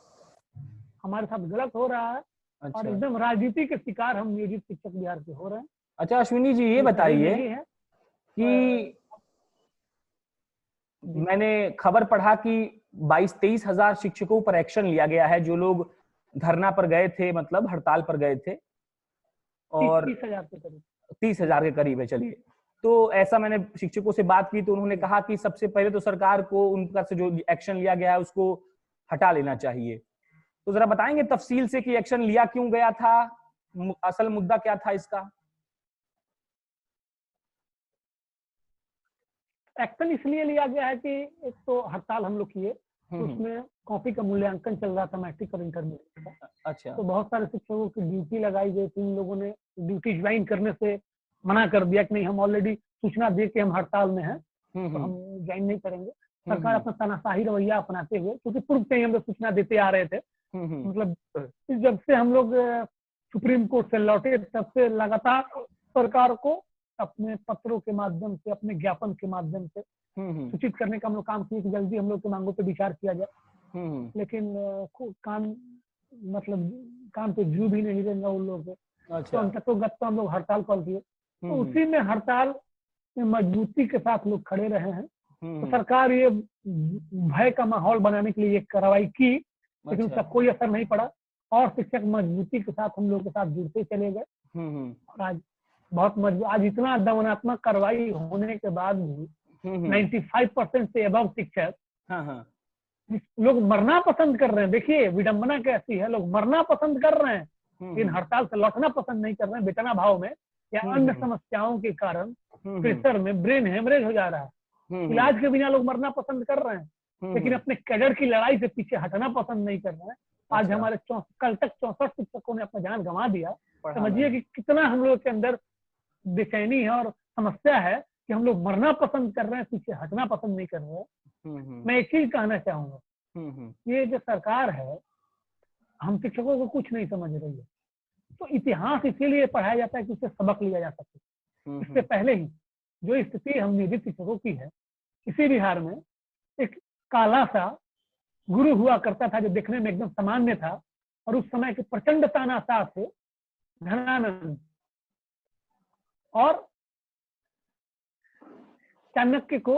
हमारे साथ गलत हो रहा है। अच्छा, और एकदम राजनीति के शिकार हम नियोजित शिक्षक बिहार के हो रहे हैं। अच्छा अश्विनी जी, ये बताइए कि मैंने खबर पढ़ा कि 22-23 हजार शिक्षकों पर एक्शन लिया गया है, जो लोग धरना पर गए थे, मतलब हड़ताल पर गए थे, और 30,000 के करीब है। चलिए, तो ऐसा मैंने शिक्षकों से बात की तो उन्होंने कहा कि सबसे पहले तो सरकार को उनका से जो एक्शन लिया गया है उसको हटा लेना चाहिए। तो जरा बताएंगे तफसील से कि एक्शन लिया क्यों गया था, असल मुद्दा क्या था इसका? एक्शन इसलिए लिया गया है कि एक तो हड़ताल हम लोग किए, तो उसमें कॉपी का मूल्यांकन चल रहा था मैट्रिक और इंटरमीडिएट का। अच्छा, तो बहुत सारे शिक्षकों की ड्यूटी लगाई गई थी। इन लोगों ने ड्यूटी ज्वाइन करने से मना कर दिया कि नहीं, हम ऑलरेडी सूचना दे के हम हड़ताल में हैं, तो हम ज्वाइन नहीं करेंगे। सरकार अपना तानाशाही रवैया अपनाते हुए, क्योंकि पूर्व से ही हम लोग सूचना देते आ रहे थे, मतलब जब से हम लोग सुप्रीम कोर्ट से लौटे तब से लगातार सरकार को अपने पत्रों के माध्यम से, अपने ज्ञापन के माध्यम से सूचित करने का हम लोग काम किए कि जल्दी हम लोग की मांगों पे विचार किया जाए। लेकिन कान पे जू भी नहीं रहेगा उन लोगों के। अच्छा। तो अंततोगत तो हम लोग हड़ताल कॉल किए, तो उसी में हड़ताल में मजबूती के साथ लोग खड़े रहे हैं। तो सरकार ये भय का माहौल बनाने के लिए एक कार्रवाई की, लेकिन उसका कोई असर नहीं पड़ा, और शिक्षक मजबूती के साथ हम लोग के साथ जुड़ते चले गए। और आज बहुत मजबूत, आज इतना दमनात्मक कार्रवाई होने के बाद भी 95% से अबव शिक्षक लोग मरना पसंद कर रहे हैं। देखिए विडंबना कैसी है, लोग मरना पसंद कर रहे हैं, लेकिन हड़ताल से लौटना पसंद नहीं कर रहे हैं। वेतन भाव में या अन्य समस्याओं के कारण प्रेशर में ब्रेन हेमरेज हो जा रहा है। इलाज के बिना लोग मरना पसंद कर रहे हैं, लेकिन अपने कैडर की लड़ाई से पीछे हटना पसंद नहीं कर रहे हैं। आज हमारे कल तक 64 शिक्षकों ने अपना जान गंवा दिया। समझिए कि कितना हम लोग के अंदर बेचैनी है और समस्या है कि हम लोग मरना पसंद कर रहे हैं, पीछे हटना पसंद नहीं कर रहे हैं। मैं एक चीज कहना चाहूंगा, ये जो सरकार है, हम शिक्षकों को कुछ नहीं समझ रही है। तो इतिहास इसीलिए पढ़ाया जाता है कि उससे सबक लिया जा सके। इससे पहले ही जो स्थिति हम नियोजित शिक्षकों की है, इसी बिहार में एक काला सा गुरु हुआ करता था जो देखने में एकदम सामान्य था, और उस समय के प्रचंड तानाशाह थे धनानंद, और चाणक्य को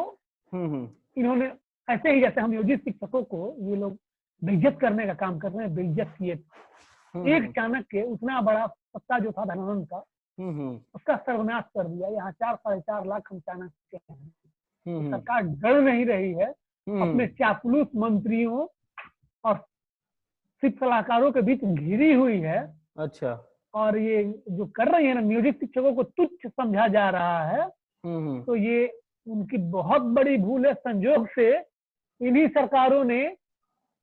इन्होंने ऐसे ही, जैसे हम नियोजित शिक्षकों को ये लोग बेइज्जत करने का काम कर रहे हैं, बेइज्जत किए। एक चाणक्य उतना बड़ा सत्ता जो था धनानंद का, उसका सर्वनाश कर दिया। यहाँ 4-4.5 लाख हम चाणक्य हैं। सरकार डर नहीं रही है, अपने चापलूस मंत्रियों और शिक्षक सलाहकारों के बीच घिरी हुई है। अच्छा। और ये जो कर रही है ना, नियोजित शिक्षकों को तुच्छ समझा जा रहा है, तो ये उनकी बहुत बड़ी भूल है। संजोग से इन्हीं सरकारों ने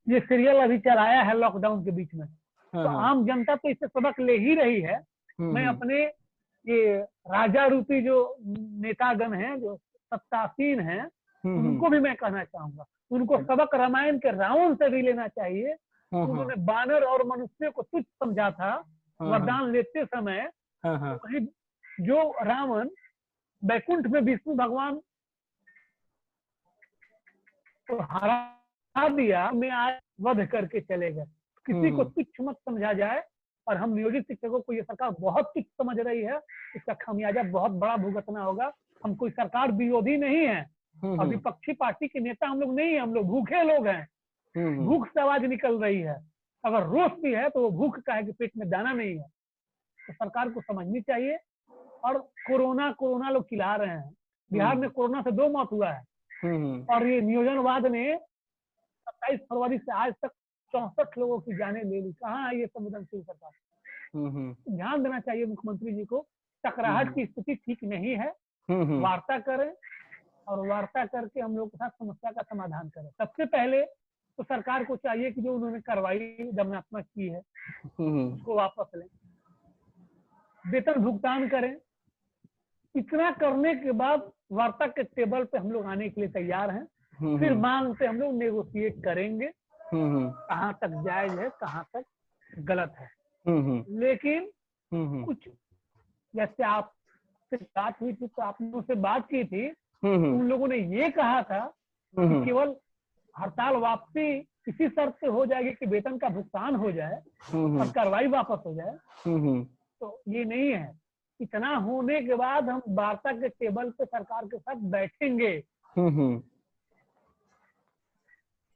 ये सीरियल अभी चलाया है लॉकडाउन के बीच में, तो आम जनता तो इससे सबक ले ही रही है। मैं अपने ये राजा रूपी जो नेतागण हैं, जो सत्तासीन हैं, उनको भी मैं कहना चाहूंगा, उनको सबक रामायण के रावण से भी लेना चाहिए। उन्होंने बानर और मनुष्य को तुच्छ समझा था वरदान लेते समय। जो रावण बैकुंठ में विष्णु भगवान को हरा दिया, मैं आज वध करके चले गए। किसी को तुच्छ मत समझा जाए। और हम नियोजित शिक्षकों को ये सरकार बहुत तुच्छ समझ रही है, इसका खामियाजा बहुत बड़ा भुगतना होगा। हम कोई सरकार विरोधी नहीं है और विपक्षी पार्टी के नेता हम लोग नहीं है, हम लोग भूखे लोग हैं। भूख से आवाज निकल रही है। अगर रोष भी है तो वो भूख का है कि पेट में दाना नहीं है। तो सरकार को समझनी चाहिए। और कोरोना लोग खिला रहे हैं। बिहार में कोरोना से 2 मौत हुआ है और ये नियोजनवाद ने 27 फरवरी से आज तक 64 लोगों की जानें ले ली। कहाँ है ये संवेदनशील सरकार? ध्यान देना चाहिए मुख्यमंत्री जी को। टकराहट की स्थिति ठीक नहीं है। वार्ता करें और वार्ता करके हम लोग के साथ समस्या का समाधान करें। सबसे पहले तो सरकार को चाहिए कि जो उन्होंने कार्रवाई दमनात्मक की है उसको वापस लें, वेतन भुगतान करें। इतना करने के बाद वार्ता के टेबल पे हम लोग आने के लिए तैयार हैं। फिर मांग पे हम लोग नेगोशिएट करेंगे, कहाँ तक जायज है, कहाँ तक गलत है। लेकिन कुछ जैसे आपसे बात हुई थी तो आपने उनसे बात की थी, उन लोगों ने ये कहा था कि केवल हड़ताल वापसी इसी शर्त से हो जाएगी कि वेतन का भुगतान हो जाए और कार्रवाई वापस हो जाए। तो ये नहीं है। इतना होने के बाद हम वार्ता के टेबल पे सरकार के साथ बैठेंगे।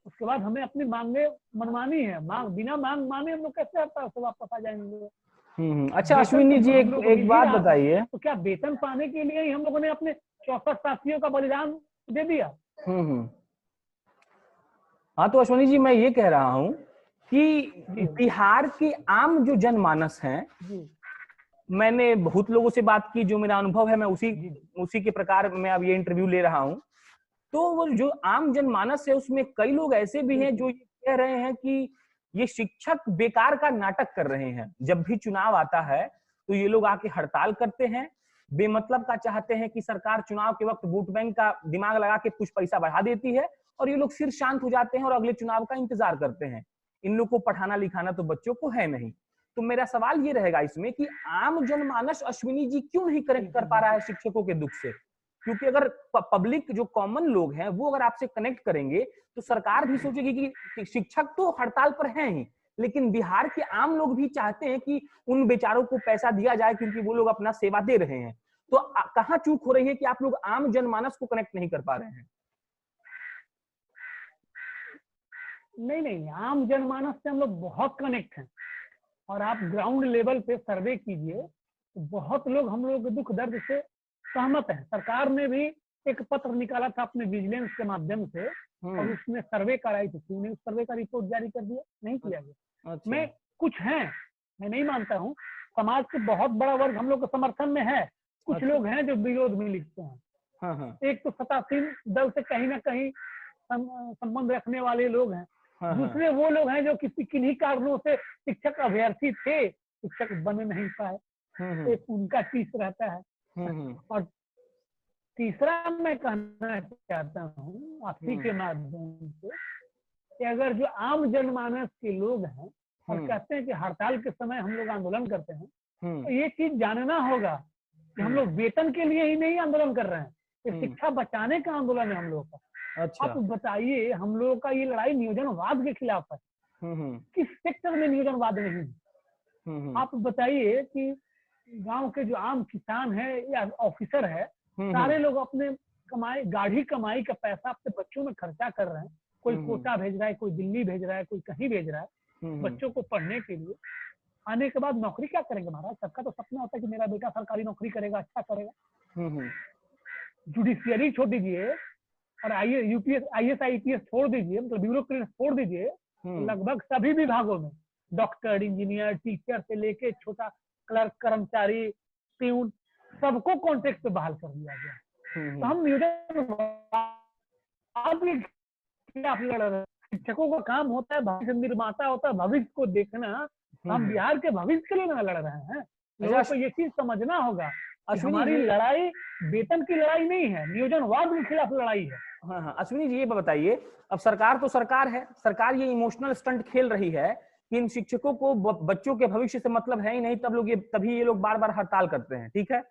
उसके बाद हमें अपनी मांगे मनवानी है। बिना मांग माने हम लोग कैसे हड़ताल से वापस आ जाएंगे? अच्छा अश्विनी जी, एक बात बताइए, तो क्या वेतन पाने के लिए ही हम लोगों ने अपने 64 साथियों का बलिदान दे दिया? हाँ, तो अश्विनी जी मैं ये कह रहा हूँ कि बिहार के आम जो जनमानस हैं, मैंने बहुत लोगों से बात की, जो मेरा अनुभव है मैं उसी के प्रकार मैं अब ये इंटरव्यू ले रहा हूँ। तो वो जो आम जनमानस है उसमें कई लोग ऐसे भी हैं जो ये कह रहे हैं कि ये शिक्षक बेकार का नाटक कर रहे हैं। जब भी चुनाव आता है तो ये लोग आके हड़ताल करते हैं, बेमतलब का चाहते हैं कि सरकार चुनाव के वक्त वोट बैंक का दिमाग लगा के कुछ पैसा बढ़ा देती है और ये लोग फिर शांत हो जाते हैं और अगले चुनाव का इंतजार करते हैं। इन लोग को पढ़ाना लिखाना तो बच्चों को है नहीं। तो मेरा सवाल ये रहेगा इसमें कि आम जनमानस अश्विनी जी क्यों नहीं कनेक्ट कर पा रहा है शिक्षकों के दुख से? क्योंकि अगर पब्लिक जो कॉमन लोग हैं वो अगर आपसे कनेक्ट करेंगे तो सरकार भी सोचेगी कि शिक्षक तो हड़ताल पर हैं ही, लेकिन बिहार के आम लोग भी चाहते हैं कि उन बेचारों को पैसा दिया जाए क्योंकि वो लोग अपना सेवा दे रहे हैं। तो कहाँ चूक हो रही है कि आप लोग आम जनमानस को कनेक्ट नहीं कर पा रहे हैं? नहीं, आम जनमानस से हम लोग बहुत कनेक्ट हैं। और आप ग्राउंड लेवल पे सर्वे कीजिए तो बहुत लोग हम लोग के दुख दर्द से सहमत हैं। सरकार ने भी एक पत्र निकाला था अपने विजिलेंस के माध्यम से और उसमें सर्वे कराई थी। उन्होंने उस सर्वे का रिपोर्ट जारी कर दिया? नहीं किया गया। अच्छा। मैं कुछ हैं, मैं नहीं मानता हूँ, समाज के बहुत बड़ा वर्ग हम लोग के समर्थन में है। कुछ लोग हैं जो विरोध में लिखते हैं। एक तो सत्तासीन दल से कहीं ना कहीं संबंध रखने वाले लोग हैं। दूसरे वो लोग हैं जो किन्हीं कारणों से शिक्षक अभ्यर्थी थे, शिक्षक बन नहीं पाए। एक उनका टीस रहता है। और तीसरा मैं कहना चाहता हूँ आपसी के माध्यम से कि अगर जो आम जनमानस के लोग हैं और कहते हैं कि हड़ताल के समय हम लोग आंदोलन करते हैं, तो ये चीज जानना होगा कि हम लोग वेतन के लिए ही नहीं आंदोलन कर रहे हैं, ये शिक्षा बचाने का आंदोलन है हम लोग का। अच्छा। आप बताइए, हम लोगों का ये लड़ाई नियोजनवाद के खिलाफ है। किस सेक्टर में नियोजनवाद नहीं है? आप बताइए कि गांव के जो आम किसान है या ऑफिसर है, सारे लोग अपने कमाई, गाढ़ी कमाई का पैसा अपने बच्चों में खर्चा कर रहे हैं। कोई कोटा भेज रहा है, कोई दिल्ली भेज रहा है, कोई कहीं भेज रहा है बच्चों को पढ़ने के लिए। आने के बाद नौकरी क्या करेंगे महाराज? सबका तो सपना होता है कि मेरा बेटा सरकारी नौकरी करेगा, अच्छा करेगा। जुडिशियरी छोड़ दीजिए और यूपीएस, आईएएस, आईपीएस छोड़ दीजिए, मतलब ब्यूरोक्रेट छोड़ दीजिए, लगभग सभी विभागों में डॉक्टर, इंजीनियर, टीचर से लेके छोटा क्लर्क, कर्मचारी, प्यून, सबको कॉन्ट्रैक्ट पे बहाल कर दिया गया। तो हम शिक्षकों का काम होता है भविष्य निर्माता होता है, भविष्य को देखना। हम बिहार के भविष्य के लिए ना लड़ रहे हैं। लोगों को ये चीज समझना होगा कि हमारी लड़ाई वेतन की लड़ाई नहीं है, नियोजनवाद के खिलाफ लड़ाई है। हाँ, अश्विनी जी ये बताइए, अब सरकार तो सरकार है, सरकार ये इमोशनल स्टंट खेल रही है कि इन शिक्षकों को बच्चों के भविष्य से मतलब है ही नहीं, तभी ये लोग बार बार हड़ताल करते हैं, ठीक है।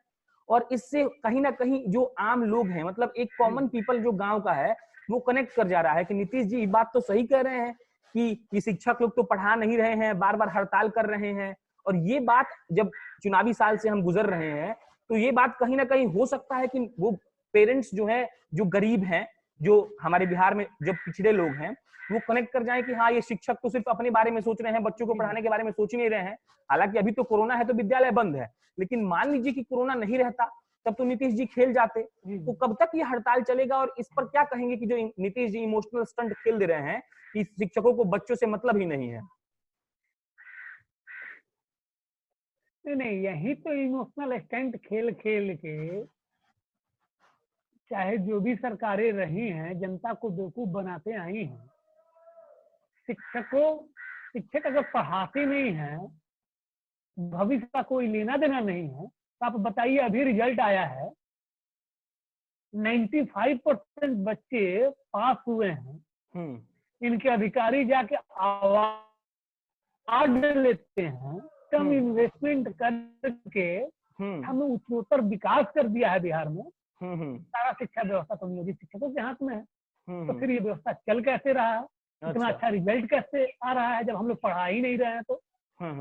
और इससे कहीं ना कहीं जो आम लोग हैं, मतलब एक कॉमन पीपल जो गांव का है, वो कनेक्ट कर जा रहा है कि नीतीश जी बात तो सही कह रहे हैं कि शिक्षक लोग तो पढ़ा नहीं रहे हैं, बार बार हड़ताल कर रहे हैं। और ये बात जब चुनावी साल से हम गुजर रहे हैं, तो ये बात कहीं ना कहीं हो सकता है कि वो पेरेंट्स जो है, जो गरीब हैं, जो हमारे बिहार में जब पिछड़े लोग हैं, वो कनेक्ट कर जाए कि हाँ ये शिक्षक तो सिर्फ अपने बारे में सोच रहे हैं, बच्चों को पढ़ाने के बारे में सोच ही नहीं रहे हैं। हालांकि अभी तो कोरोना है तो विद्यालय बंद है, लेकिन मान लीजिए कि कोरोना नहीं रहता, तब तो नीतीश जी खेल जाते। तो कब तक ये हड़ताल चलेगा? और इस पर क्या कहेंगे कि जो नीतीश जी इमोशनल स्टंट खेल दे रहे हैं कि शिक्षकों को बच्चों से मतलब ही नहीं है? नहीं, यही तो इमोशनल स्टंट खेल खेल के चाहे जो भी सरकारें रही हैं, जनता को बेवकूफ बनाते आई हैं। शिक्षक अगर पढ़ाते नहीं है, भविष्य का कोई लेना देना नहीं है, तो आप बताइए अभी रिजल्ट आया है, 95% बच्चे पास हुए हैं। इनके अधिकारी जाके अवार्ड लेते हैं। कम इन्वेस्टमेंट करके हमने उत्तरोत्तर विकास कर दिया है बिहार में। सारा शिक्षा व्यवस्था तो नियोजित शिक्षकों के हाथ में है। तो फिर ये व्यवस्था चल कैसे रहा है? इतना अच्छा रिजल्ट कैसे आ रहा है जब हम लोग पढ़ा ही नहीं रहे हैं? तो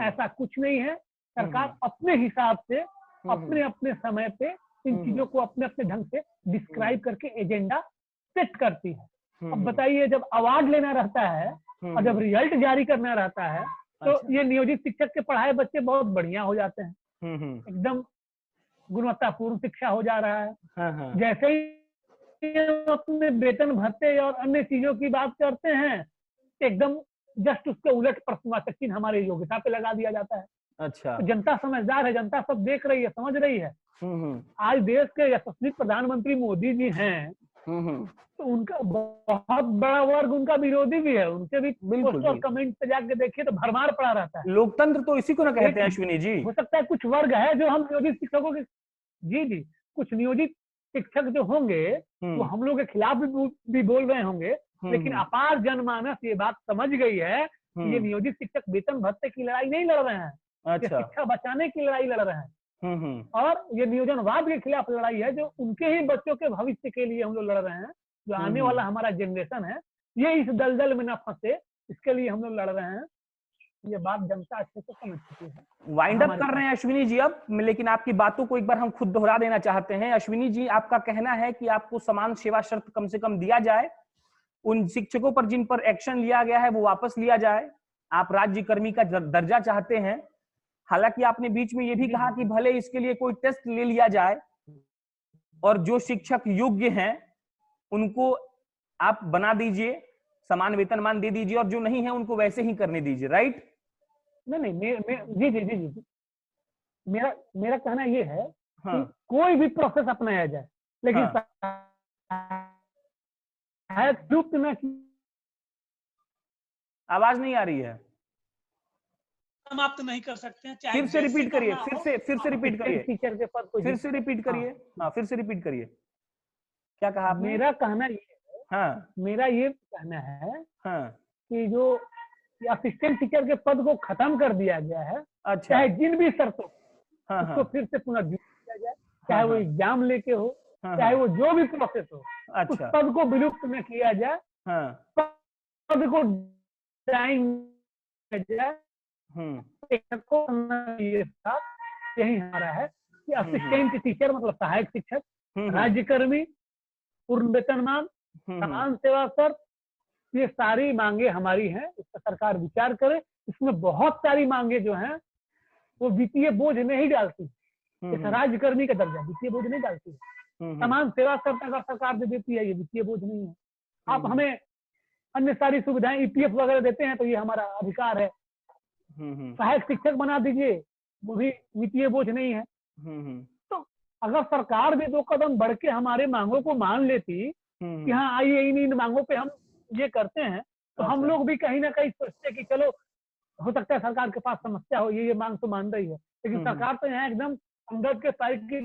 ऐसा कुछ नहीं है। सरकार अपने हिसाब से अपने अपने समय पे इन चीजों को अपने अपने ढंग से डिस्क्राइब करके एजेंडा सेट करती है। अब बताइए, जब अवार्ड लेना रहता है और जब रिजल्ट जारी करना रहता है, तो ये नियोजित शिक्षक के पढ़ाए बच्चे बहुत बढ़िया हो जाते हैं, एकदम गुणवत्तापूर्ण शिक्षा हो जा रहा है। जैसे ही अपने वेतन भत्ते और अन्य चीजों की बात करते हैं, एकदम जस्ट उसके उलट प्रश्नवाचक चिन्ह हमारी योग्यता पे लगा दिया जाता है। अच्छा, तो जनता समझदार है, जनता सब देख रही है, समझ रही है। आज देश के यशस्वी प्रधानमंत्री मोदी जी हैं, तो उनका बहुत बड़ा वर्ग उनका विरोधी भी है। उनके भी पोस्ट और कमेंट पे जाके देखिए तो भरमार पड़ा रहता है। लोकतंत्र तो इसी को ना कहते हैं अश्विनी जी। हो सकता है कुछ वर्ग है जो हम नियोजित शिक्षकों के, जी कुछ नियोजित शिक्षक जो होंगे वो हम लोग के खिलाफ भी बोल रहे होंगे, लेकिन अपार जनमानस ये बात समझ गई है कि ये नियोजित शिक्षक वेतन भत्ते की लड़ाई नहीं लड़ रहे हैं, ये शिक्षा बचाने की लड़ाई लड़ रहे हैं। और ये नियोजनवाद के खिलाफ लड़ाई है, जो उनके ही बच्चों के भविष्य के लिए हम लोग लड़ रहे हैं। जो आने वाला हमारा जनरेशन है, ये इस दलदल में न फंसे, इसके लिए हम लोग लड़ रहे हैं। ये बात जनता अच्छे से समझ चुकी है। वाइंड अप कर रहे हैं अश्विनी जी अब, लेकिन आपकी बातों को एक बार हम खुद दोहरा देना चाहते हैं। अश्विनी जी, आपका कहना है कि आपको समान सेवा शर्त कम से कम दिया जाए, उन शिक्षकों पर जिन पर एक्शन लिया गया है वो वापस लिया जाए, आप राज्य कर्मी का दर्जा चाहते हैं। हालांकि आपने बीच में ये भी कहा कि भले इसके लिए कोई टेस्ट ले लिया जाए और जो शिक्षक योग्य हैं उनको आप बना दीजिए, समान वेतनमान दे दीजिए, और जो नहीं है उनको वैसे ही करने दीजिए, राइट? नहीं, जी, मेरा कहना ये है कि कोई भी प्रोसेस अपनाया जाए, लेकिन आवाज नहीं आ रही है, समाप्त नहीं कर सकते हैं। फिर से रिपीट करिए, फिर से रिपीट करिए, टीचर के पद को फिर से रिपीट करिए। हाँ, फिर से रिपीट करिए, क्या कहा आपने? मेरा कहना ये है, मेरा ये कहना है कि जो असिस्टेंट टीचर के पद को खत्म कर दिया गया है, चाहे जिन भी शर्तों उसको फिर से पुनर्जीवित किया जाए, चाहे वो एग्जाम लेके हो, चाहे वो जो भी प्रोसेस हो, उस पद को विलुप्त न किया जाए, पद को टाइम जाए। यही हमारा है कि असिस्टेंट टीचर मतलब सहायक शिक्षक, राज्यकर्मी पूर्ण वेतनमान, समान सेवा शर्त, ये सारी मांगे हमारी हैं। इस पर सरकार विचार करे। इसमें बहुत सारी मांगे जो हैं वो वित्तीय बोझ नहीं डालती। इस राज्यकर्मी का दर्जा वित्तीय बोझ नहीं डालती है। समान सेवा शर्त अगर सरकार दे देती है, ये वित्तीय बोझ नहीं है। आप हमें अन्य सारी सुविधाएं ईपीएफ वगैरह देते हैं तो ये हमारा अधिकार है। सहायक शिक्षक बना दीजिए, वो भी वित्तीय बोझ नहीं है। तो अगर सरकार भी 2 कदम बढ़ के हमारे मांगों को मान लेती कि हाँ आइए इन मांगों पे हम ये करते हैं, तो हम लोग भी कहीं ना कहीं सोचते कि चलो हो सकता है सरकार के पास समस्या हो, ये मांग तो मान रही है। लेकिन सरकार तो यहाँ एकदम अंगद के साइड की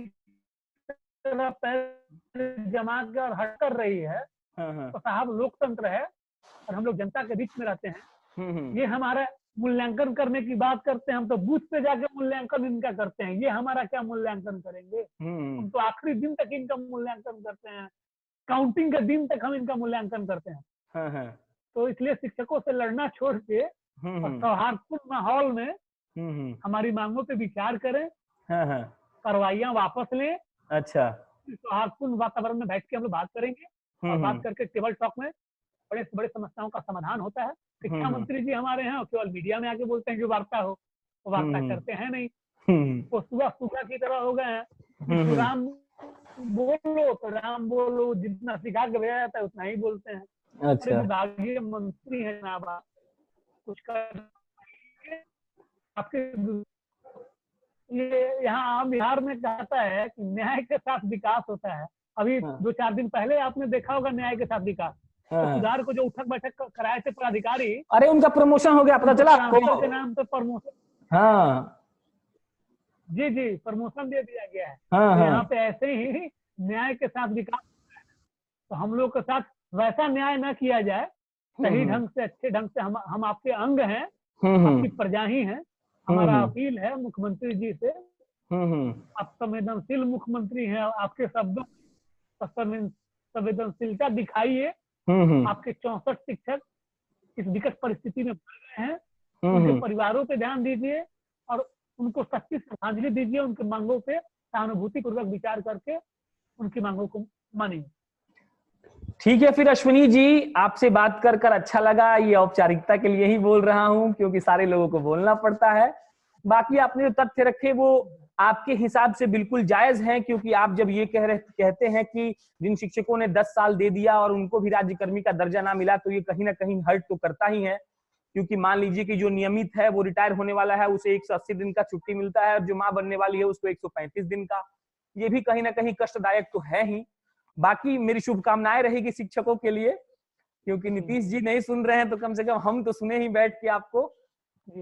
तरफ पैर जमा के और हट कर रही है। तो साहब लोकतंत्र है और हम लोग जनता के बीच में रहते हैं। ये हमारा मूल्यांकन करने की बात करते हैं, हम तो बूथ पे जाके मूल्यांकन इनका करते हैं। ये हमारा क्या मूल्यांकन करेंगे? हम तो आखिरी दिन तक इनका मूल्यांकन करते हैं, काउंटिंग के दिन तक हम इनका मूल्यांकन करते हैं। तो इसलिए शिक्षकों से लड़ना छोड़ के और सौहार्दपूर्ण माहौल में हमारी मांगों पे विचार करें, कार्रवाइयां वापस लें। अच्छा, सौहार्दपूर्ण वातावरण में बैठ के हम लोग बात करेंगे और बात करके टेबल टॉक में बड़े से बड़े समस्याओं का समाधान होता है। शिक्षा मंत्री जी हमारे हैं और केवल मीडिया में आके बोलते हैं जो वार्ता हो, वो वार्ता करते हैं नहीं। वो सुबह की तरह हो गए हैं। राम बोलो तो राम बोलो, जितना सिखा के भेजा जाता है उतना ही बोलते हैं। अच्छा, विभागीय मंत्री है ना, कुछ कर आपके ये यहाँ बिहार में कहता है कि न्याय के साथ विकास होता है। अभी 2-4 दिन पहले आपने देखा होगा न्याय के साथ विकास। तो सुधार को जो उठक बैठक कराए थे पदाधिकारी, अरे उनका प्रमोशन हो गया, पता चला आपको? के नाम पे प्रमोशन, हाँ जी प्रमोशन दे दिया गया है। हाँ, तो यहाँ पे ऐसे ही न्याय के साथ विकास, तो हम लोग के साथ वैसा न्याय न किया जाए, सही ढंग से अच्छे ढंग से। हम आपके अंग हैं, आपकी प्रजा ही हैं। हमारा अपील है मुख्यमंत्री जी से, आप संवेदनशील मुख्यमंत्री हैं, आपके शब्दों संवेदनशीलता दिखाइए। आपके 64 शिक्षक इस विकट परिस्थिति में पड़ गए हैं, उनके परिवारों पे ध्यान दीजिए और उनको सच्ची श्रद्धांजलि दीजिए। उनकी मांगों पे सहानुभूति पूर्वक विचार करके उनकी मांगों को मानिए। ठीक है, फिर अश्विनी जी आपसे बात कर अच्छा लगा। ये औपचारिकता के लिए ही बोल रहा हूं क्योंकि सारे लोगों को बोलना पड़ता है। बाकी आपने जो तथ्य रखे वो आपके हिसाब से बिल्कुल जायज हैं, क्योंकि आप जब ये कहते हैं कि जिन शिक्षकों ने 10 साल दे दिया और उनको भी राज्यकर्मी का दर्जा ना मिला, तो ये कहीं ना कहीं हर्ट तो करता ही है। क्योंकि मान लीजिए कि जो नियमित है वो रिटायर होने वाला है, उसे 180 दिन का छुट्टी मिलता है, और जो माँ बनने वाली है उसको 135 दिन का। ये भी कहीं ना कहीं कष्टदायक तो है ही। बाकी मेरी शुभकामनाएं रहेगी शिक्षकों के लिए, क्योंकि नीतीश जी नहीं सुन रहे हैं तो कम से कम हम तो सुने ही बैठ के आपको।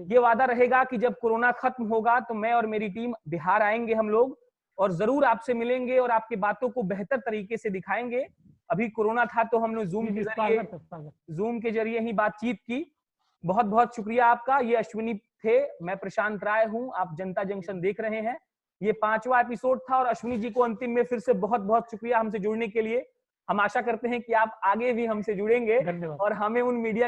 ये वादा रहेगा कि जब कोरोना खत्म होगा तो मैं और मेरी टीम बिहार आएंगे हम लोग, और जरूर आपसे मिलेंगे और आपकी बातों को बेहतर तरीके से दिखाएंगे। अभी कोरोना था तो हमने जूम के जरिए ही बातचीत की। बहुत बहुत शुक्रिया आपका। ये अश्विनी थे, मैं प्रशांत राय हूं, आप जनता जंक्शन देख रहे हैं। ये 5वां एपिसोड था और अश्विनी जी को अंतिम में फिर से बहुत बहुत शुक्रिया हमसे जुड़ने के लिए। हम आशा करते हैं कि आप आगे भी हमसे जुड़ेंगे और हमें उन मीडिया